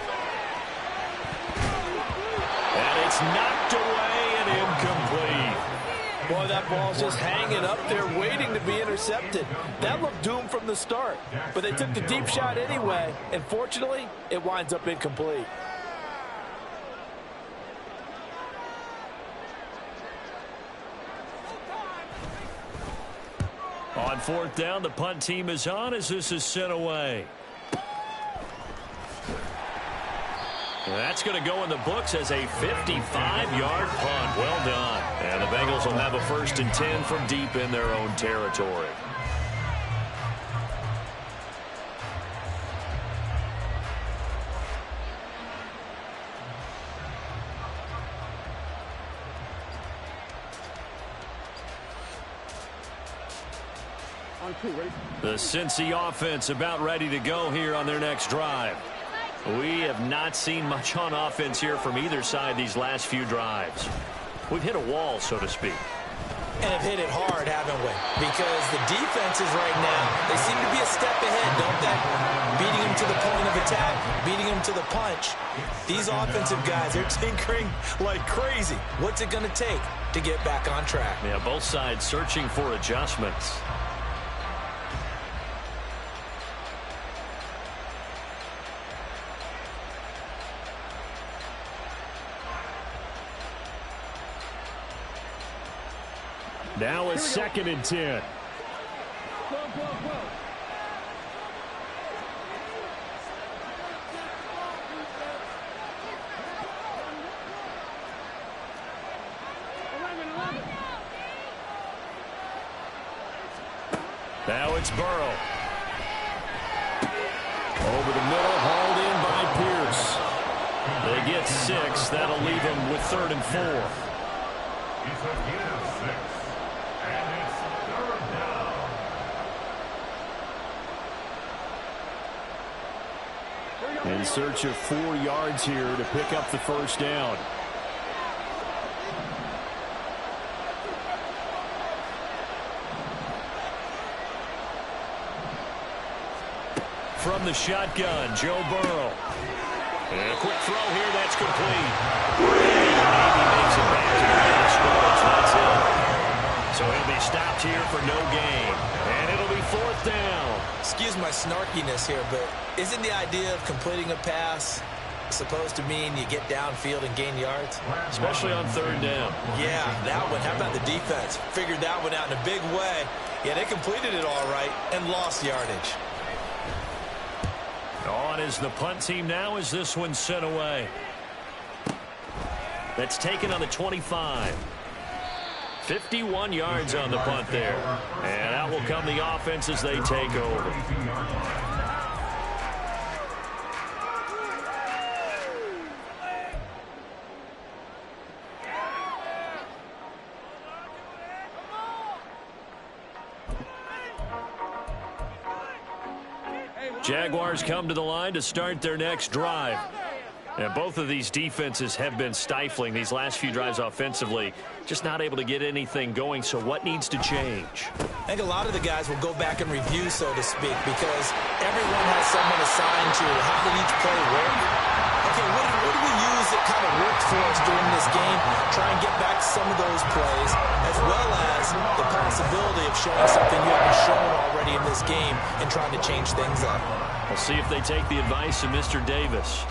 And it's knocked away and incomplete. Boy, that ball's just hanging up there waiting to be intercepted. That looked doomed from the start, but they took the deep shot anyway, and fortunately, it winds up incomplete. On fourth down, the punt team is on as this is sent away. And that's going to go in the books as a 55-yard punt. Well done. And the Bengals will have a first and 10 from deep in their own territory. The Cincy offense about ready to go here on their next drive. We have not seen much on offense here from either side these last few drives. We've hit a wall, so to speak. And have hit it hard, haven't we? Because the defenses right now, they seem to be a step ahead, don't they? Beating them to the point of attack, beating them to the punch. These offensive guys, they're tinkering like crazy. What's it going to take to get back on track? Yeah, both sides searching for adjustments. Now it's second and 10. Now it's Burrow. Over the middle, hauled in by Pierce. They get 6. That'll leave them with third and 4. It's a gain of 6. And it's third down. In search of 4 yards here to pick up the first down. From the shotgun, Joe Burrow. And a quick throw here, that's complete. And he makes it back to the line of scrimmage. That's it. So he'll be stopped here for no gain. And it'll be 4th down. Excuse my snarkiness here, but isn't the idea of completing a pass supposed to mean you get downfield and gain yards? Especially on 3rd down. Yeah, that one. How about the defense? Figured that one out in a big way. Yeah, they completed it all right and lost yardage. On is the punt team now as this one's sent away. That's taken on the 25. 51 yards on the punt there. And out will come the offense as they take over. Jaguars come to the line to start their next drive. And both of these defenses have been stifling these last few drives offensively. Just not able to get anything going. So what needs to change? I think a lot of the guys will go back and review, so to speak, because everyone has someone assigned to how did each play work. Okay, what do we use that kind of worked for us during this game? Try and get back to some of those plays, as well as the possibility of showing something you haven't shown already in this game and trying to change things up. We'll see if they take the advice of Mr. Davis.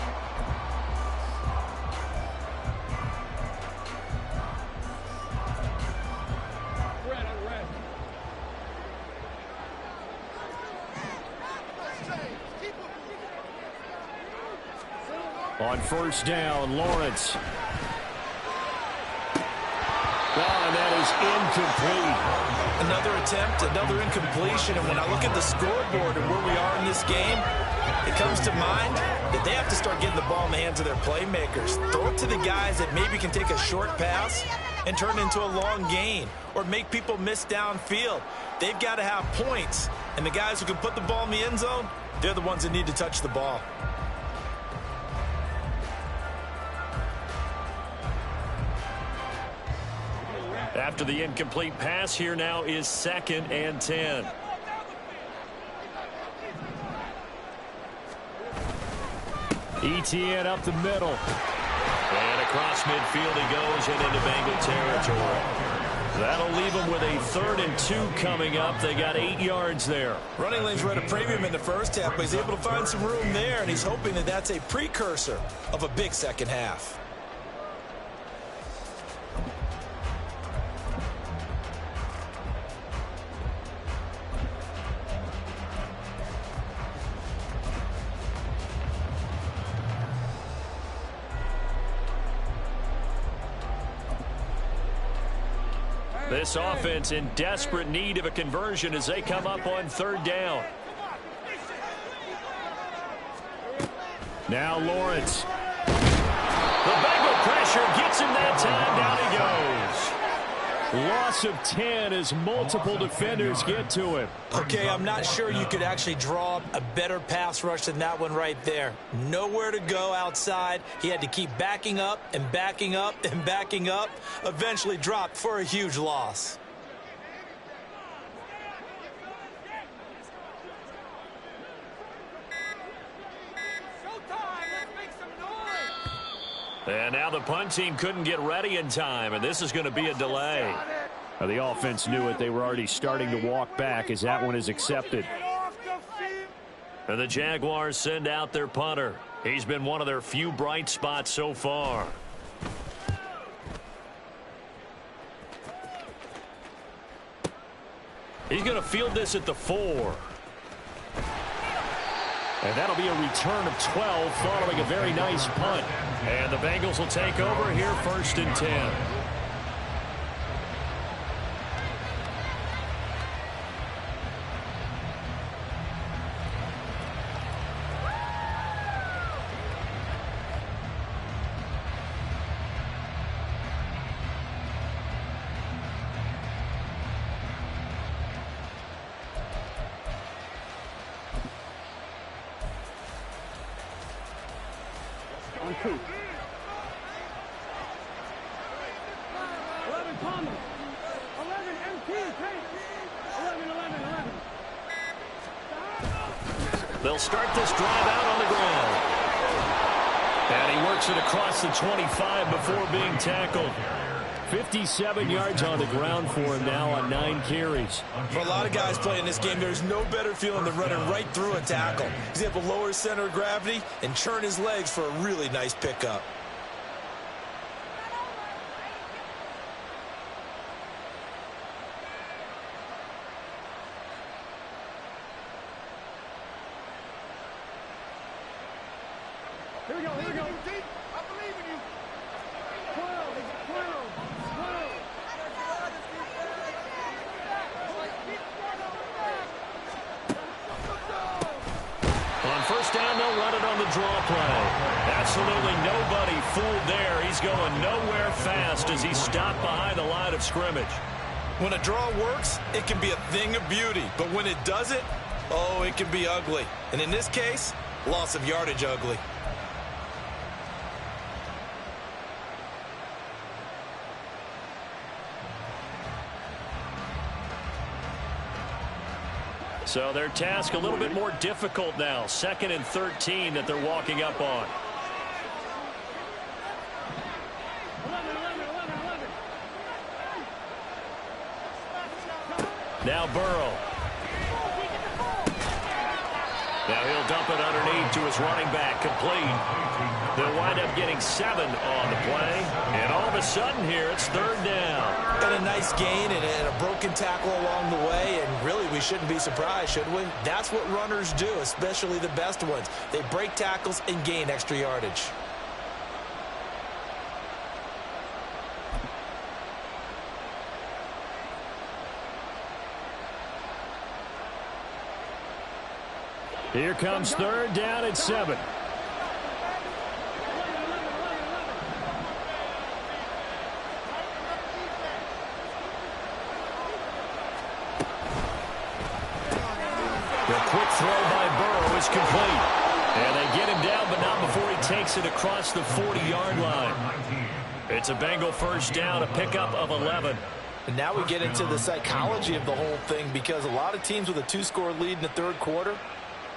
On 1st down, Lawrence. And that is incomplete. Another attempt, another incompletion, and when I look at the scoreboard and where we are in this game, it comes to mind that they have to start getting the ball in the hands of their playmakers. Throw it to the guys that maybe can take a short pass and turn it into a long gain or make people miss downfield. They've got to have points, and the guys who can put the ball in the end zone, they're the ones that need to touch the ball. After the incomplete pass, here now is 2nd and 10. ETN up the middle. And across midfield he goes and into Bengal territory. That'll leave them with a 3rd and 2 coming up. They got 8 yards there. Running lanes were at a premium in the first half, but he's able to find some room there, and he's hoping that that's a precursor of a big second half. This offense in desperate need of a conversion as they come up on 3rd down. Now Lawrence. The Bengal pressure gets him that time. Down he goes. Loss of 10 as multiple defenders get to him. Okay, I'm not sure you could actually draw up a better pass rush than that one right there. Nowhere to go outside. He had to keep backing up and backing up and backing up. Eventually dropped for a huge loss. And now the punt team couldn't get ready in time, and this is going to be a delay. Now the offense knew it. They were already starting to walk back as that one is accepted. And the Jaguars send out their punter. He's been one of their few bright spots so far. He's going to field this at the 4. And that'll be a return of 12 following a very nice punt. And the Bengals will take over here 1st and 10. On 2. 11 Palmer. 11 MT. 11. They'll start this drive out on the ground. And he works it across the 25 before being tackled. 57 yards on the ground for him now on 9 carries. For a lot of guys playing this game, there's no better feeling than running right through a tackle. He's able to lower his center of gravity and churn his legs for a really nice pickup. Here we go, here we go. I believe in you. 12, 12, 12. On first down, they'll run it on the draw play. Absolutely nobody fooled there. He's going nowhere fast as he's stopped behind the line of scrimmage. When a draw works, it can be a thing of beauty. But when it doesn't, oh, it can be ugly. And in this case, loss of yardage ugly. So their task a little bit more difficult now. 2nd and 13 that they're walking up on. 11. Now Burrow. Now he'll dump it underneath to his running back, complete. They'll wind up getting 7 on the play. And all of a sudden here, it's 3rd down. Got a nice gain and a broken tackle along the way, and really we shouldn't be surprised, should we? That's what runners do, especially the best ones. They break tackles and gain extra yardage. Here comes 3rd down at 7. The quick throw by Burrow is complete. And they get him down, but not before he takes it across the 40-yard line. It's a Bengal first down, a pickup of 11. And now we get into the psychology of the whole thing, because a lot of teams with a 2-score lead in the 3rd quarter,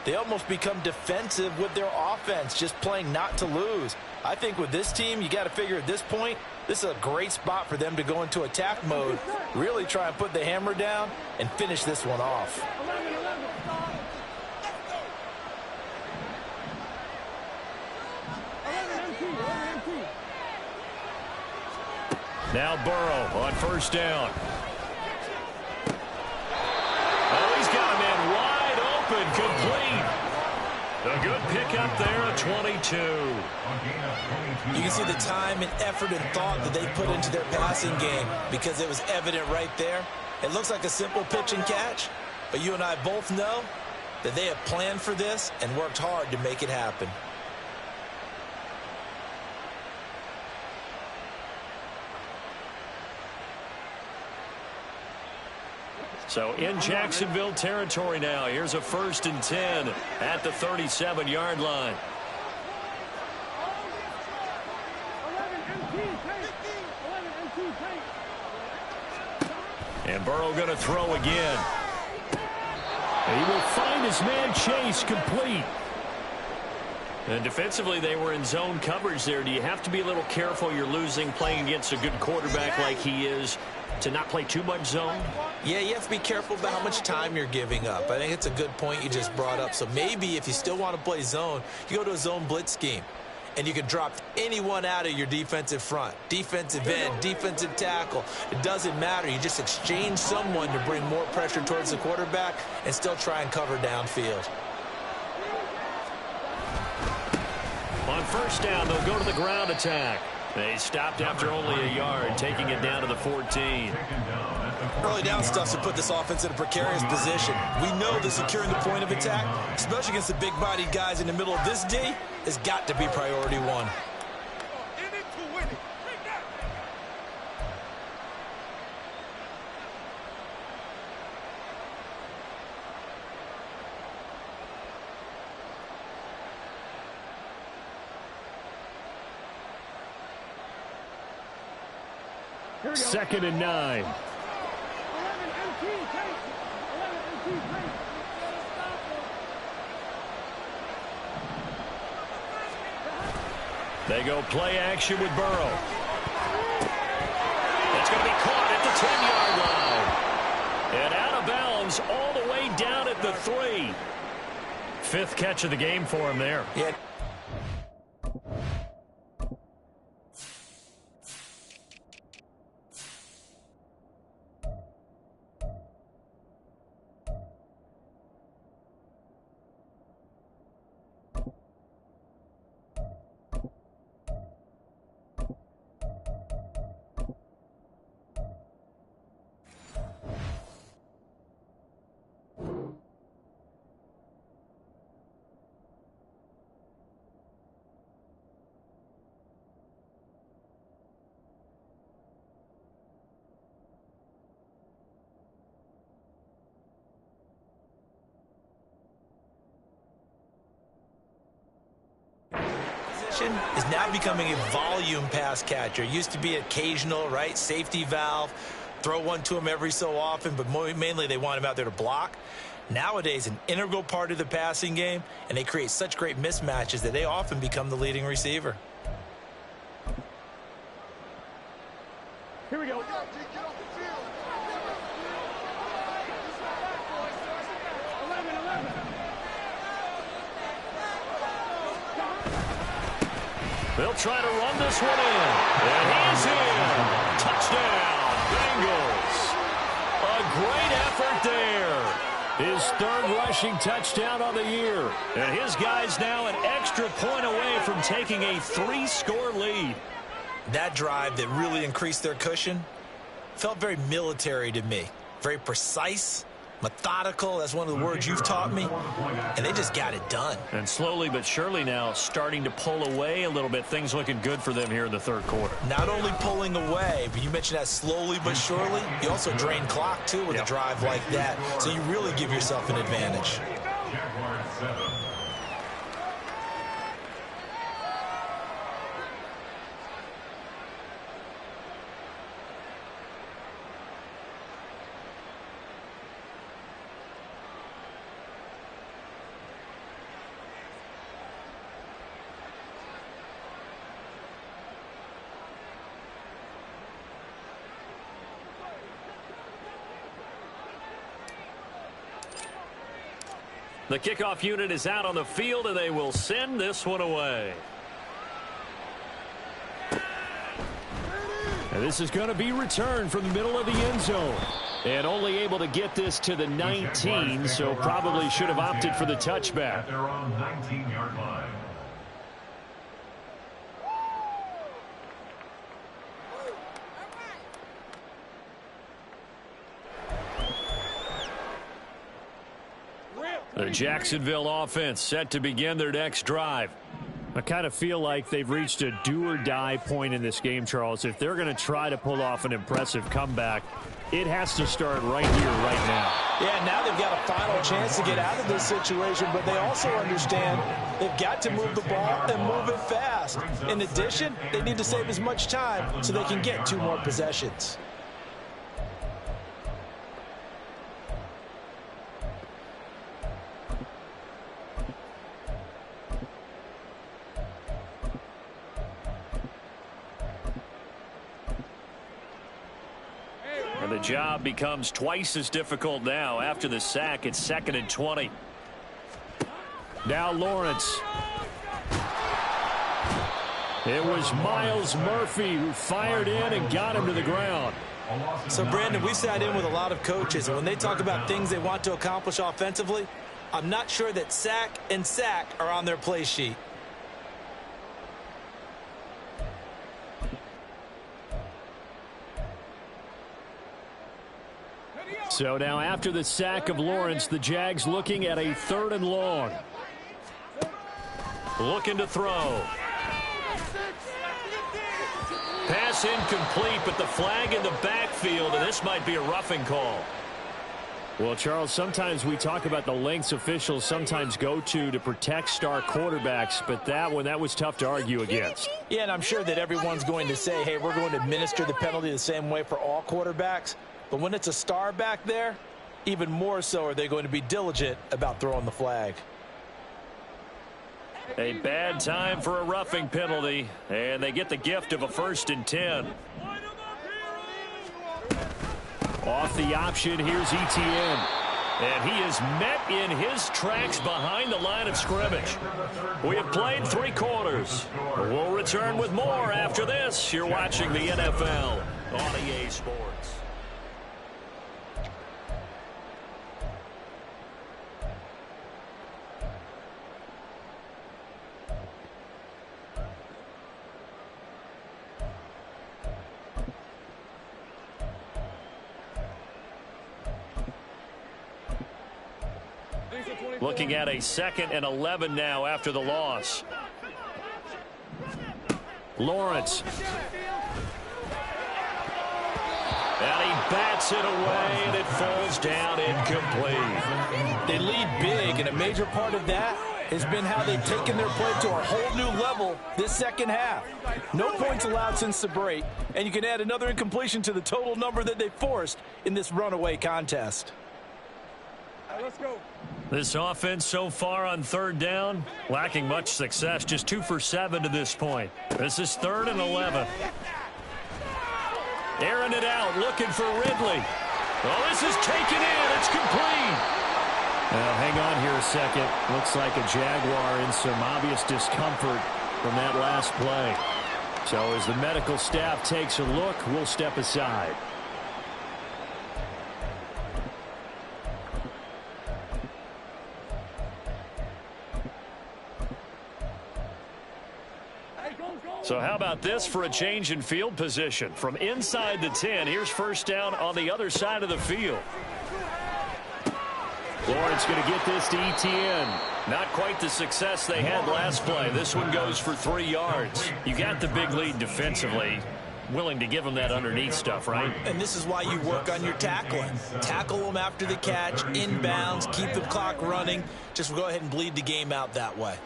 they almost become defensive with their offense, just playing not to lose. I think with this team, you got to figure at this point, this is a great spot for them to go into attack mode, really try and put the hammer down and finish this one off. 11, 11. Now Burrow on first down. Oh, he's got a man wide open, complete. A good pickup there at 22. You can see the time and effort and thought that they put into their passing game because it was evident right there. It looks like a simple pitch and catch, but you and I both know that they have planned for this and worked hard to make it happen. So in Jacksonville territory now. Here's a 1st and 10 at the 37-yard line. 11 MT, And Burrow going to throw again. He will find his man Chase, complete. And defensively, they were in zone coverage there. Do you have to be a little careful? You're losing playing against a good quarterback like he is to not play too much zone? Yeah, you have to be careful about how much time you're giving up. I think it's a good point you just brought up. So maybe if you still want to play zone, you go to a zone blitz scheme. And you can drop anyone out of your defensive front. Defensive end, defensive tackle. It doesn't matter. You just exchange someone to bring more pressure towards the quarterback and still try and cover downfield. On first down, they'll go to the ground attack. They stopped after only a yard, taking it down to the 14. Early down stuff to put this offense in a precarious position. We know that securing the point of attack, especially against the big-bodied guys in the middle of this D, has got to be priority one. In it to win it. Bring that. Here we go. 2nd and 9. 11 MT, 11 MT, They go play action with Burrow. It's going to be caught at the 10-yard line. And out of bounds all the way down at the 3. Fifth catch of the game for him there. Yeah. Is now becoming a volume pass catcher. Used to be occasional, right? Safety valve. Throw one to him every so often, but mainly they want him out there to block. Nowadays, an integral part of the passing game, and they create such great mismatches that they often become the leading receiver. Here we go. They'll try to run this one in. And he's in. Touchdown, Bengals. A great effort there. His third rushing touchdown on the year. And his guys now an extra point away from taking a 3-score lead. That drive that really increased their cushion felt very military to me. Very precise, methodical. That's one of the words you've taught me. And they just got it done. And slowly but surely now starting to pull away a little bit. Things looking good for them here in the third quarter. Not only pulling away, but you mentioned that slowly but surely. You also drain clock, too, with a drive like that. So you really give yourself an advantage. Jaguars 7. The kickoff unit is out on the field, and they will send this one away. And this is going to be returned from the middle of the end zone. And only able to get this to the 19, so probably should have opted for the touchback. At their own 19-yard line. The Jacksonville offense set to begin their next drive. I kind of feel like they've reached a do-or-die point in this game, Charles. If they're going to try to pull off an impressive comeback, it has to start right here, right now. Yeah, now they've got a final chance to get out of this situation, but they also understand they've got to move the ball and move it fast. In addition, they need to save as much time so they can get 2 more possessions. And the job becomes twice as difficult now. After the sack, it's 2nd and 20. Now Lawrence. It was Miles Murphy who fired in and got him to the ground. So, Brandon, we sat in with a lot of coaches, and when they talk about things they want to accomplish offensively, I'm not sure that sack and sack are on their play sheet. So now after the sack of Lawrence, the Jags looking at a 3rd and long. Looking to throw. Pass incomplete, but the flag in the backfield, and this might be a roughing call. Well, Charles, sometimes we talk about the lengths officials sometimes go to protect star quarterbacks, but that one, that was tough to argue against. Yeah, and I'm sure that everyone's going to say, hey, we're going to administer the penalty the same way for all quarterbacks. But when it's a star back there, even more so are they going to be diligent about throwing the flag. A bad time for a roughing penalty, and they get the gift of a 1st and 10. Off the option, here's Etienne. And he is met in his tracks behind the line of scrimmage. We have played 3 quarters. We'll return with more after this. You're watching the NFL on EA Sports. Looking at a 2nd and 11 now after the loss. Lawrence. And he bats it away, and it falls down incomplete. They lead big, and a major part of that has been how they've taken their play to a whole new level this second half. No points allowed since the break, and you can add another incompletion to the total number that they forced in this runaway contest. Let's go. This offense so far on 3rd down, lacking much success. Just 2 for 7 to this point. This is 3rd and 11. Airing it out, looking for Ridley. Oh, this is taken in. It's complete. Now, hang on here a second. Looks like a Jaguar in some obvious discomfort from that last play. So as the medical staff takes a look, we'll step aside. So how about this for a change in field position? From inside the 10, here's 1st down on the other side of the field. Lawrence going to get this to Etienne. Not quite the success they had last play. This one goes for 3 yards. You got the big lead defensively. Willing to give them that underneath stuff, right? And this is why you work on your tackling. Tackle them after the catch, inbounds, keep the clock running. Just go ahead and bleed the game out that way.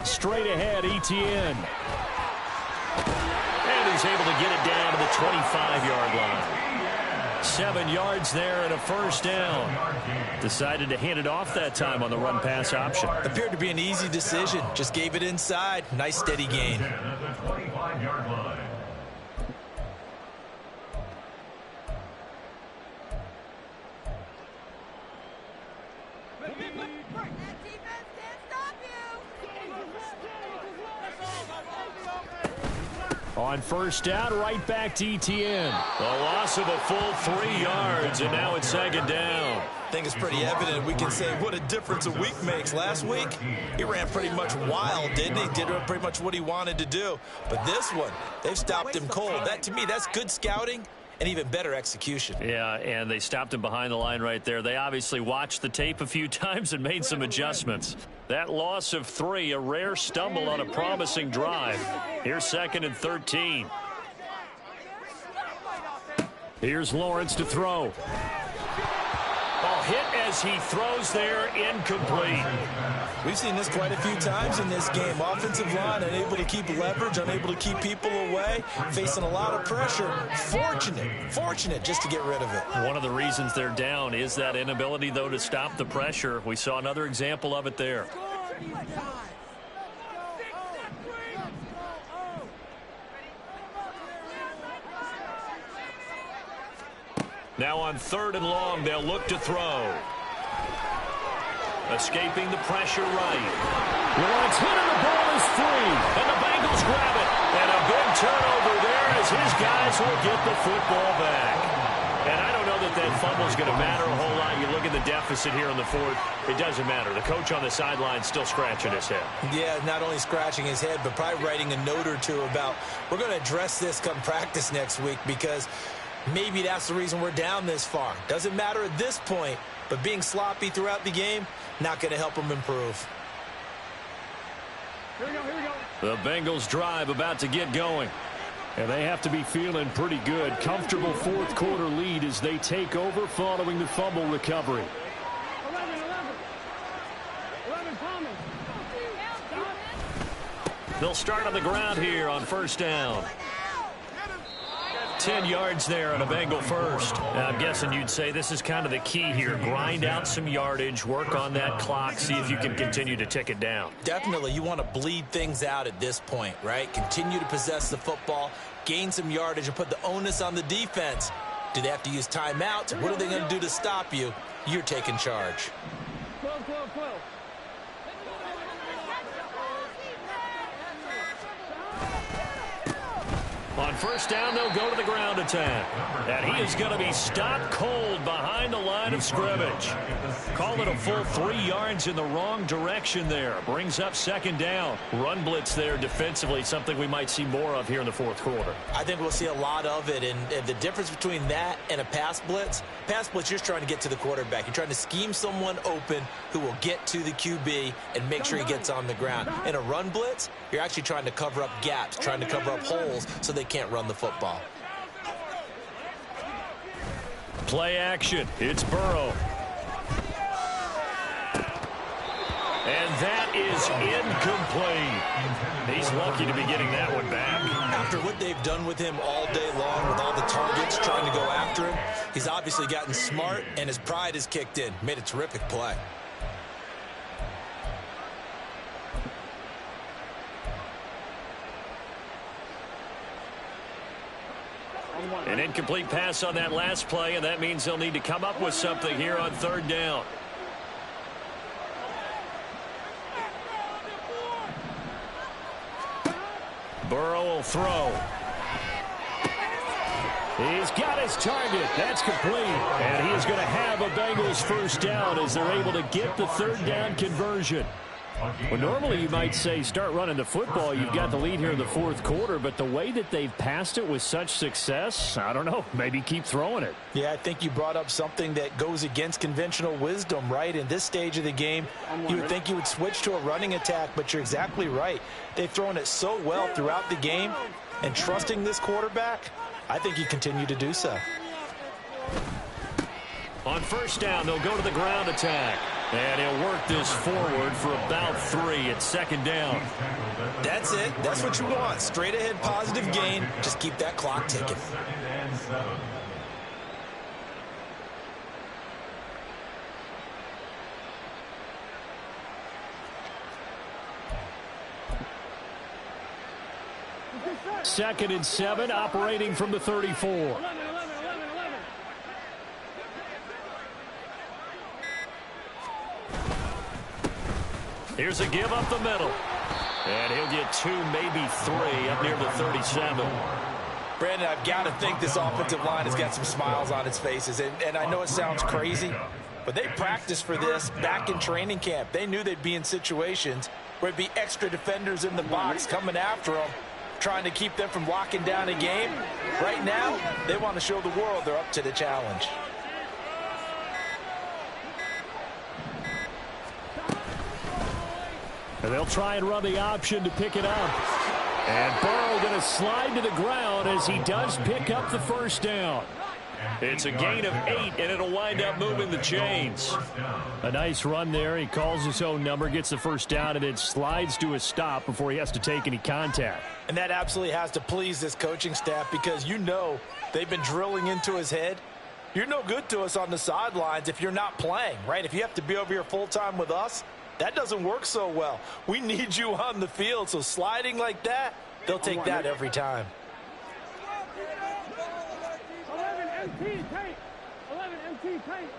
Straight ahead, Etienne. And he's able to get it down to the 25-yard line. 7 yards there and a 1st down. Decided to hand it off that time on the run-pass option. Appeared to be an easy decision. Just gave it inside. Nice steady gain. On 1st down, right back to Etienne. A loss of a full 3 yards, and now it's 2nd down. I think it's pretty evident. We can say what a difference a week makes. Last week, he ran pretty much wild, didn't he? Did pretty much what he wanted to do. But this one, they've stopped him cold. That, to me, that's good scouting and even better execution. Yeah, and they stopped him behind the line right there. They obviously watched the tape a few times and made some adjustments. That loss of 3, a rare stumble on a promising drive. Here's 2nd and 13. Here's Lawrence to throw. Ball hit as he throws there, incomplete. We've seen this quite a few times in this game. Offensive line unable to keep leverage, unable to keep people away, facing a lot of pressure. Fortunate just to get rid of it. One of the reasons they're down is that inability, though, to stop the pressure. We saw another example of it there. Now on 3rd and long, they'll look to throw. Escaping the pressure right. Lawrence hit and the ball is free. And the Bengals grab it. And a big turnover there as his guys will get the football back. And I don't know that fumble is going to matter a whole lot. You look at the deficit here in the 4th. It doesn't matter. The coach on the sideline still scratching his head. Yeah, not only scratching his head, but probably writing a note or two about, we're going to address this come practice next week, because maybe that's the reason we're down this far. Doesn't matter at this point, but being sloppy throughout the game, not going to help them improve. Here we go. The Bengals drive about to get going. And they have to be feeling pretty good. Comfortable 4th quarter lead as they take over following the fumble recovery. 11, promise. They'll start on the ground here on 1st down. 10 yards there on a Bengal first. I'm guessing you'd say this is kind of the key here. Grind out some yardage, work on that clock, see if you can continue to tick it down. Definitely, you want to bleed things out at this point, right? Continue to possess the football, gain some yardage, and put the onus on the defense. Do they have to use timeouts? What are they going to do to stop you? You're taking charge. 12, 12, 12. On first down, they'll go to the ground attack. And he is going to be stopped cold behind the line of scrimmage. Call it a full 3 yards in the wrong direction there. Brings up second down. Run blitz there defensively, something we might see more of here in the fourth quarter. I think we'll see a lot of it. And the difference between that and a pass blitz, you're just trying to get to the quarterback. You're trying to scheme someone open who will get to the QB and make sure he gets on the ground. In a run blitz, you're actually trying to cover up gaps, trying to cover up holes so they can't run the football. Play action. It's Burrow. And that is incomplete. He's lucky to be getting that one back. After what they've done with him all day long with all the targets trying to go after him, he's obviously gotten smart and his pride has kicked in. Made a terrific play. An incomplete pass on that last play, and that means they'll need to come up with something here on third down. Burrow will throw. He's got his target. That's complete. And he is going to have a Bengals first down as they're able to get the third down conversion. Well, normally you might say start running the football. You've got the lead here in the fourth quarter, but the way that they've passed it with such success, I don't know, maybe keep throwing it. Yeah, I think you brought up something that goes against conventional wisdom, right? In this stage of the game, you would think you would switch to a running attack, but you're exactly right. They've thrown it so well throughout the game, and trusting this quarterback, I think you continue to do so. On first down, they'll go to the ground attack. And he'll work this forward for about 3 at second down. That's it. That's what you want. Straight ahead positive gain. Just keep that clock ticking. Second and 7, operating from the 34. Here's a give up the middle. And he'll get 2, maybe 3 up near the 37. Brandon, I've got to think this offensive line has got some smiles on its faces. And I know it sounds crazy, but they practiced for this back in training camp. They knew they'd be in situations where it'd be extra defenders in the box coming after them, trying to keep them from locking down a game. Right now, they want to show the world they're up to the challenge. And they'll try and run the option to pick it up. And Burrow going to slide to the ground as he does pick up the first down. It's a gain of 8, and it'll wind up moving the chains. A nice run there. He calls his own number, gets the first down, and then slides to a stop before he has to take any contact. And that absolutely has to please this coaching staff because you know they've been drilling into his head. You're no good to us on the sidelines if you're not playing, right? If you have to be over here full-time with us, that doesn't work so well. We need you on the field, so sliding like that, they'll take that every time. 11 MT tape. 11 MT tape.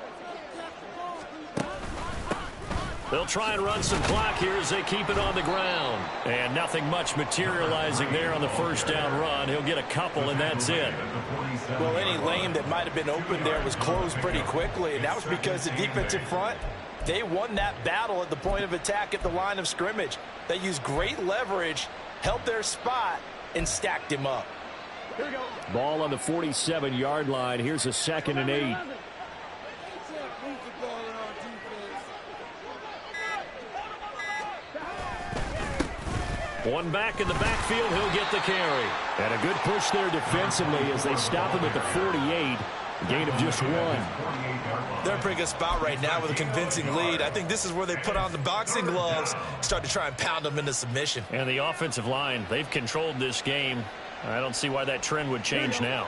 They'll try and run some clock here as they keep it on the ground. And nothing much materializing there on the first down run. He'll get a couple, and that's it. Well, any lane that might have been open there was closed pretty quickly, and that was because the defensive front, they won that battle at the point of attack at the line of scrimmage. They used great leverage, held their spot, and stacked him up. Here we go. Ball on the 47-yard line. Here's a 2nd and 8. One back in the backfield, he'll get the carry. And a good push there defensively as they stop him at the 48. Gain of just 1. They're in a pretty good spot right now with a convincing lead. I think this is where they put on the boxing gloves, start to try and pound them into submission. And the offensive line, they've controlled this game. I don't see why that trend would change now.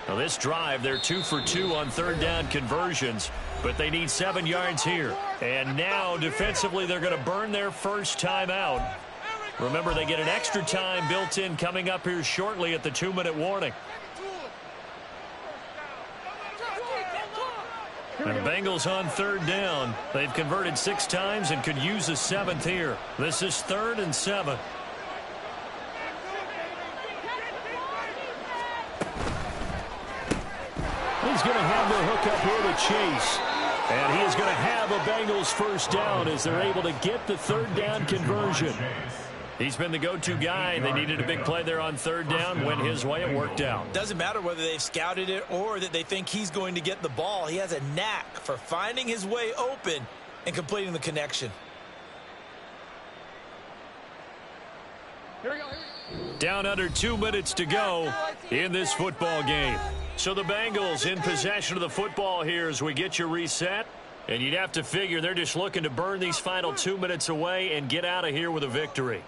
Now this drive, they're 2 for 2 on third down conversions, but they need 7 yards here. And now defensively they're going to burn their first time out. Remember, they get an extra time built in coming up here shortly at the 2-minute warning. And the Bengals on third down. They've converted 6 times and could use a 7th here. This is 3rd and 7. He's going to have the hook up here to Chase. And he is going to have a Bengals first down as they're able to get the third down conversion. He's been the go-to guy. They needed a big play there on third down. Went his way. It worked out. Doesn't matter whether they've scouted it or that they think he's going to get the ball. He has a knack for finding his way open and completing the connection. Here we go. Down under 2 minutes to go in this football game. So the Bengals in possession of the football here as we get you reset. And you'd have to figure they're just looking to burn these final 2 minutes away and get out of here with a victory.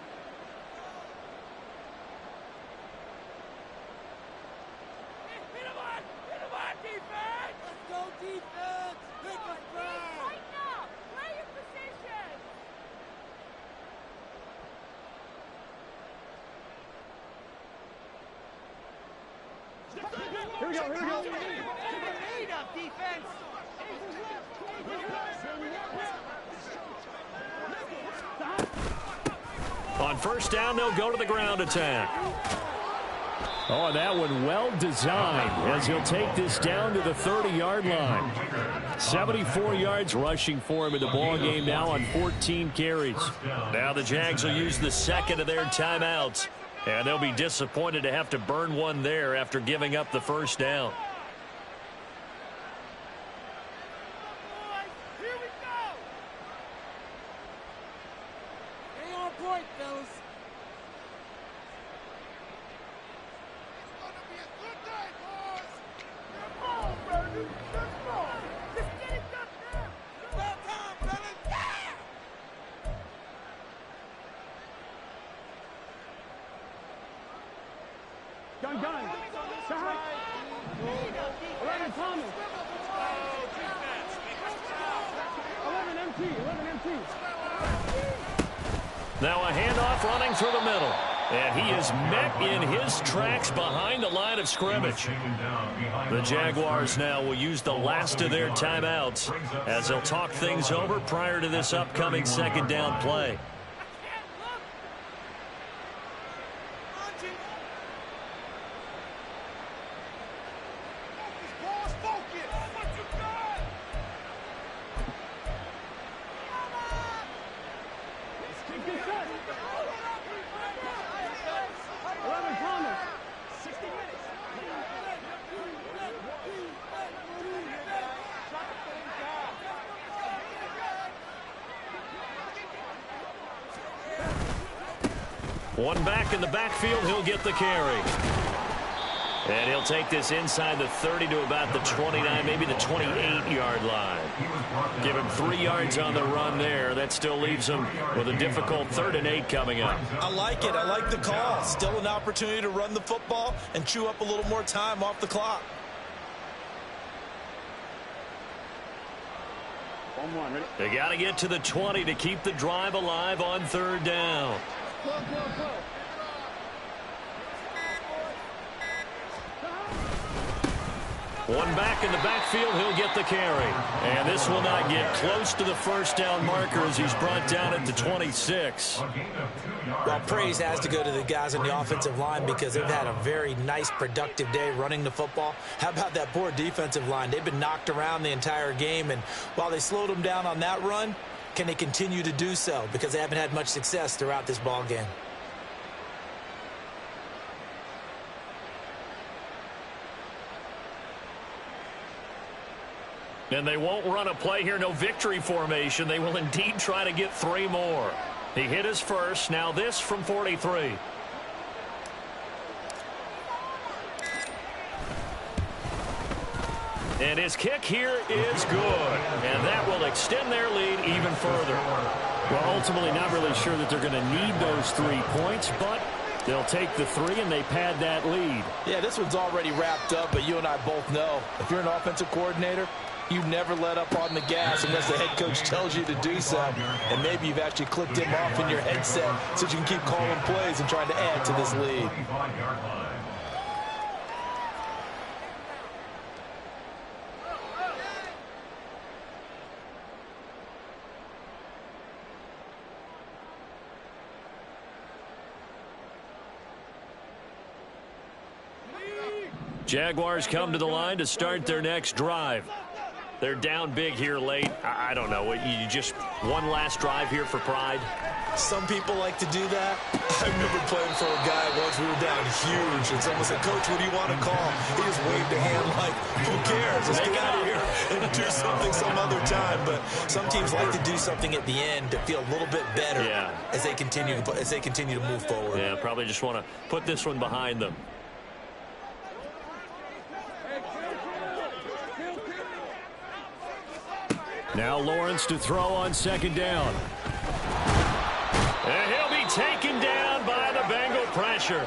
Here we go. Lead up defense. On first down, they'll go to the ground attack. Oh, that one well designed as he'll take this down to the 30-yard line. 74 yards rushing for him in the ball game now on 14 carries. Now the Jags will use the second of their timeouts. And they'll be disappointed to have to burn one there after giving up the first down. Here we go. Stay on point, fellas. It's gonna be a good day, boys. Come on, baby. Let's go. Just get it done now. It's about time, fellas. Yeah! Gun. Side. 11 Thomas. 11 MT. Now a handoff running through the middle. And he is met in his tracks behind the line of scrimmage. The Jaguars now will use the last of their timeouts as they'll talk things over prior to this upcoming second down play. One back in the backfield, he'll get the carry. And he'll take this inside the 30 to about the 29, maybe the 28-yard line. Give him 3 yards on the run there. That still leaves him with a difficult 3rd and 8 coming up. I like it. I like the call. Still an opportunity to run the football and chew up a little more time off the clock. They got to get to the 20 to keep the drive alive on third down. One back in the backfield, he'll get the carry. And this will not get close to the first down marker as he's brought down at the 26. Well, praise has to go to the guys on the offensive line because they've had a very nice, productive day running the football. How about that poor defensive line? They've been knocked around the entire game, and while they slowed them down on that run, can they continue to do so? Because they haven't had much success throughout this ball game. And they won't run a play here, no victory formation. They will indeed try to get 3 more. He hit his first, now this from 43. And his kick here is good. And that will extend their lead even further. Well, ultimately not really sure that they're going to need those 3 points, but They'll take the three, and they pad that lead. Yeah, this one's already wrapped up, but you and I both know if you're an offensive coordinator, you never let up on the gas unless the head coach tells you to do so. And maybe you've actually clicked him off in your headset so you can keep calling plays and trying to add to this lead. Jaguars come to the line to start their next drive. They're down big here late. I don't know. You just one last drive here for pride? Some people like to do that. I remember playing for a guy once. We were down huge. And someone said, "Coach, what do you want to call?" He just waved a hand like, who cares? Let's get out of here and do something some other time. But some teams like to do something at the end to feel a little bit better as they continue to move forward. Yeah, probably just want to put this one behind them. Now Lawrence to throw on second down. And he'll be taken down by the Bengal pressure.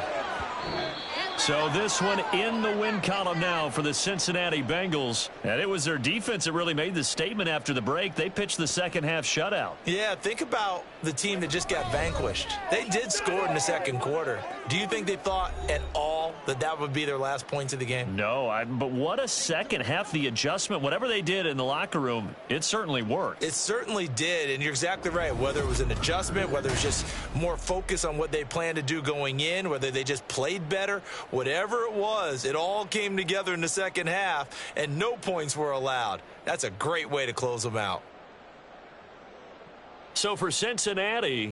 So this one in the win column now for the Cincinnati Bengals. And it was their defense that really made the statement after the break. They pitched the second half shutout. Yeah, think about the team that just got vanquished. They did score in the second quarter. Do you think they thought at all that that would be their last points of the game? No, but what a second half. The adjustment, whatever they did in the locker room, it certainly worked. It certainly did, and you're exactly right. Whether it was an adjustment, whether it was just more focus on what they planned to do going in, whether they just played better, whatever it was, it all came together in the second half, and no points were allowed. That's a great way to close them out. So for Cincinnati,